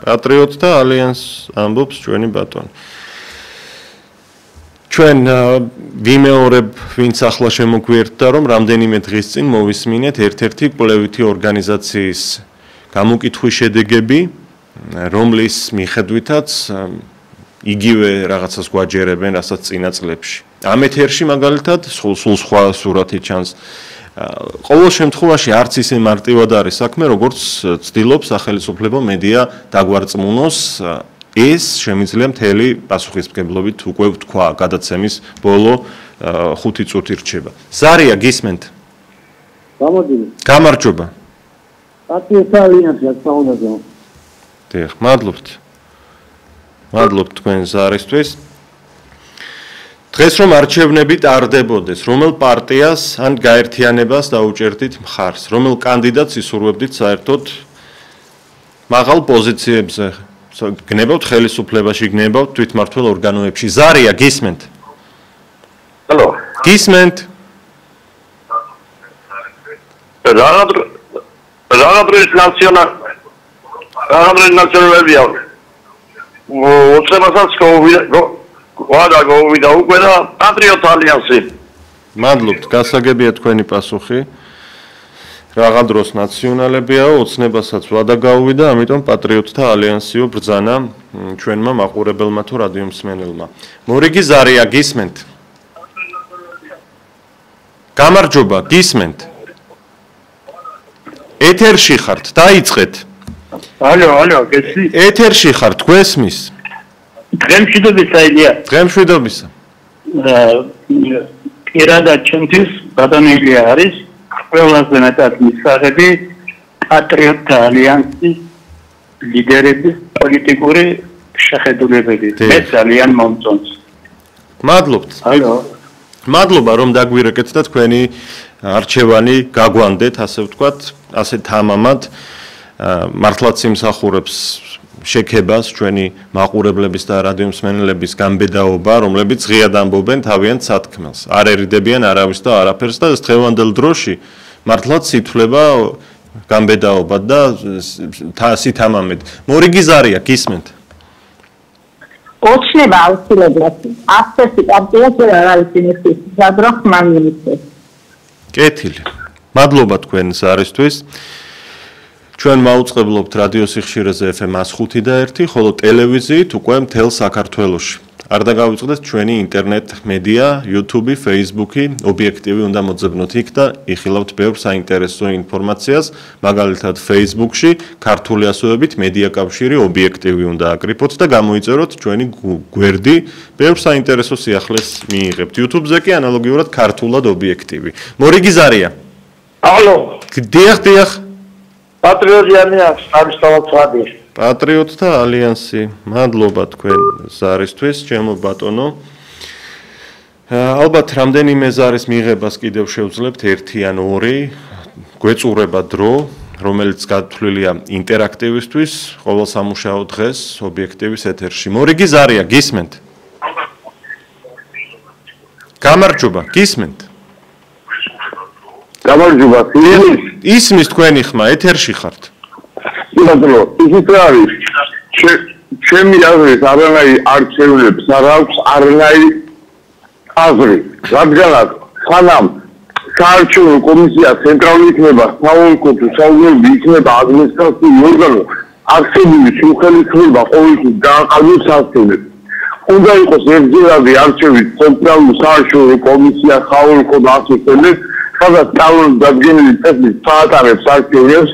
პატრიოტთა ალიანსს ამბობს ჩვენი ბატონი. ჩვენ ვიმეორებ, ვინც ახლა შემოგვიერთდა, რომ რამდენიმე დღის წინ მოვისმინეთ ერთ-ერთი კვლევითი ორგანიზაციის გამოკითხვის შედეგები, რომლის მიხედვითაც იგივე რაღაცას გვაჯერებენ, რასაც წინა წლებში. ამ ეთერში მაგალითად სულ სხვა სურათი ჩანს. ყოველ შემთხვევაში არც ისე მარტივად არის საქმე, როგორც ცდილობს სახელმწიფო მედია დაგვარწმუნოს, ეს შემიძლია მთელი პასუხისმგებლობით უკვე ვთქვა, გადაცემის ბოლო 5 წუთი რჩება. ზარია გისმენთ? გამარჯობა. პატრიოტთა ალიანსი აკმაუნებო. დიახ, მადლობთ თქვენ ზარისთვის. დღეს რომ არჩევნები ტარდებოდეს, რომელ პარტიას ან გაერთიანებას დაუჭერდით მხარს, რომელ კანდიდატს ისურვებდით საერთოდ მაღალ პოზიციებზე, გნებავთ ხელისუფლებაში, გნებავთ თვითმმართველ ორგანოებში. ზარია, გისმენთ? ჰალო. გისმენთ? რაღაცის ნაციონალურია. უცებასაც გავიდა უკვე და პატრიოტთა ალიანსი. მადლობთ, გასაგებია თქვენი პასუხი. რაღა დროს ნაციონალებიაო, ოცნებასაც ვადა გაუვიდა, ამიტომ პატრიოტთა ალიანსიო ბრძანა ჩვენმა მაყურებელმა თუ რადიომსმენელმა. მორიგი ზარია, გისმენთ? გამარჯობა, გისმენთ? ეთერში ხართ, დაიწყეთ. ალო, გესმის? ეთერში ხართ, გვესმის? დღემშვიდობისა ილია. დღემშვიდობისა. პირადად ჩემთვის ბატონელია არის ყველაზე მეტად მისაღები პატრიოტთა ალიანსის ლიდერების პოლიტიკური შეხედულებები. მე ძალიან მომწონს. მადლობთ. მადლობა რომ დაგვირეკეთ და თქვენი არჩევანი გაგვანდეთ, ასე ვთქვათ, ასე თამამად. მართლაც იმსახურებს შექებას ჩვენი მაყურებლების და რადიომსმენელების გამბედაობა, რომლებიც ღიად ამბობენ თავიანთ სათქმელს. არ ერიდებიან არავის და არაფერს და ეს დღევანდელ დროში მართლაც ითვლება გამბედაობა და სითამამედ. მორიგი ზარია, გისმენთ? ოჩნება აუცილებლად. ასეთი პარტია არ არის იმისთვის, სადრო ხმარ მინისტრს. კეთილი. მადლობა თქვენ ზარისთვის. ჩვენ მაუწყებლობთ რადიო სიხშირეზე FM 105.1, ხოლო ტელევიზიით უკვე მთელ საქართველოში. არ დაგავიწყდეთ ჩვენი ინტერნეტ მედია, YouTube, Facebook, ობიექტივი უნდა მოძებნოთ იქ და იხილავთ ბევრ საინტერესო ინფორმაციას, მაგალითად Facebook-ში ქართული ასოებით მედია კავშირი ობიექტივი უნდა აკრიფოთ და გამოიწეროთ ჩვენი გვერდი, ბევრ საინტერესო სიახლეს მიიღებთ. YouTube-ზე კი ანალოგიურად ქართულად ობიექტივი. მორიგი ზარია. ალო. დიახ. პატრიოტი ალიანსი, თავისთავად ხადი. პატრიოტთა ალიანსი, მადლობა თქვენ ზარისთვის, ჩემო ბატონო. ალბათ რამდენიმე ზარის მიღებას კიდევ შევძლებთ 1 ან 2, გვეწურება დრო, რომელიც გათვლილია ინტერაქტივისთვის, ყოველ სამუშაო დღეს ობიექტივის ეთერში. მორიგი ზარია, გისმენთ? გამარჯობა, გისმენთ? გამარჯობა, ისმის თქვენი ხმა, ეთერში ხართ. ბატონო, ისიც არის. ჩემი აზრით, არანაირი არჩევნებს არ აქვს არანაირი აზრი. რადგანაც სანამ საარჩევნო კომისია ცენტრალური იქნება, საოლქო თუ საუბრები იქნება ადმინისტრაციული ორგანო, არსებული ხელისუფლება ყოველთვის გააყალბოს სასწავლებლებს. უნდა იყოს ერთჯერადი არჩევით ცენტრალური საარჩევნო კომისია, საოლქო და ასე შემდეგ, სადაც კანონით დადგენილი წესით საატარებს არჩევნებს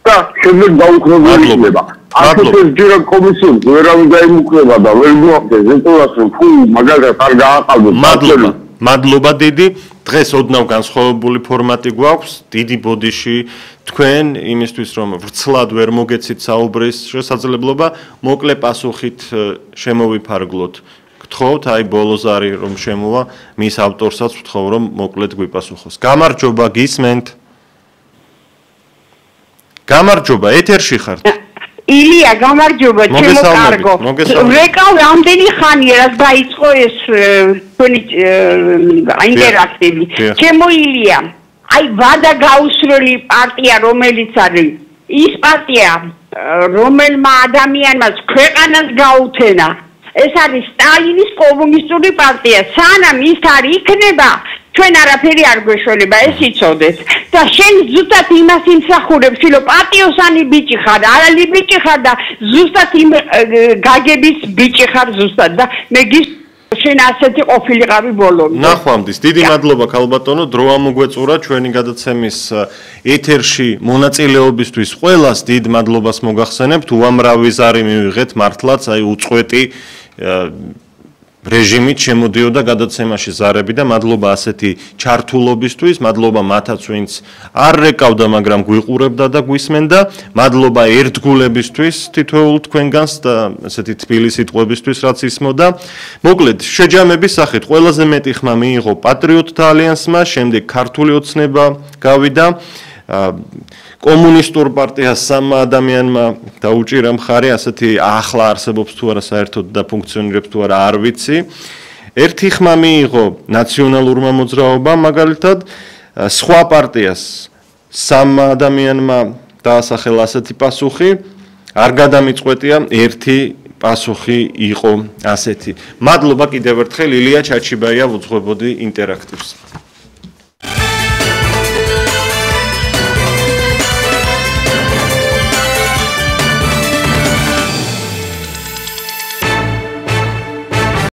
და შემდეგ დაუქრობელი იქნება. ასეთი ჯერა კომისიებს ვერავინ დაიმუქრება და ვერ მოახდენს ეტოლას რომ თუ მაგალითად არ გააყალბოს. მადლობა დიდი. დღეს ოდნავ განსხვავებული ფორმატი გვაქვს. დიდი ბოდიში თქვენ იმისთვის რომ ვრცლად ვერ მოგეცით საუბრის შესაძლებლობა, მოკლე პასუხით შემოვიფარგლოთ. გთხოვთ, აი ბოლო ზარი რომ შემოვა, მის ავტორსაც ვთხოვ რომ მოკლედ გვიპასუხოს. გამარჯობა, გისმენთ? გამარჯობა, ეთერში ხართ. ილია, გამარჯობა, ჩემო კარგო. ვეკავ რამდენი ხანია რაც დაიწყო ეს თქვენი ინტერაქტივი. ჩემო ილია, აი ვადა გაუსროლი პარტია რომელიც არის, ის პარტია რომელმა ადამიანმა ქვეყანას გაუთენა. ეს არის სტალინის კომუნისტური პარტია. სანამ ის არ იქნება, ჩვენ არაფერი არ გვეშველება, ეს იცოდეთ. და შენ ზუსტად იმას იმსახურებს, რომ პატიოსანი ბიჭი ხარ, არალი ბიჭი ხარ და ზუსტად იმ გაგების ბიჭი ხარ ზუსტად და მე შენ ასეთი ყოფილიყავი ბოლომდე. ნახვამდის, დიდი მადლობა ქალბატონო, დრო ამოგვეწურა ჩვენი გადაცემის ეთერში მონაწილეობისთვის. ყველას დიდ მადლობას მოგახსენებთ, უამრავი ზარი მივიღეთ, მართლაც აი უწყვეტი რეჟიმით შემოდიოდა გადაცემაში ზარები და მადლობა ასეთი ჩართულობისთვის, მადლობა მათაც ვინც არ რეკავდა, მაგრამ გვიყურებდა და გვისმენდა, მადლობა ერთგულებისთვის თითოეულ თქვენგანს და ასეთი თბილი სიტყვებისთვის რაც ისმოდა. მოკლედ, შეჯამების სახით ყველაზე მეტი ხმა მიიღო პატრიოტთა ალიანსმა, შემდეგ ქართული ოცნება გავიდა, კომუნისტურ პარტიას სამმა ადამიანმა დაუჭირა მხარი, ასეთი ახლა არსებობს თუ არა საერთოდ და ფუნქციონირებს თუ არა არ ვიცი. ერთი ხმა მიიღო ნაციონალურმა მოძრაობამ, მაგალითად, სხვა პარტიას სამმა ადამიანმა დაასახელა ასეთი პასუხი, არ გადამიწყვეტია, ერთი პასუხი იყო ასეთი. მადლობა კიდევ ერთხელ ილია ჩაჩიბაია ვუძღვებოდი ინტერაქტივს.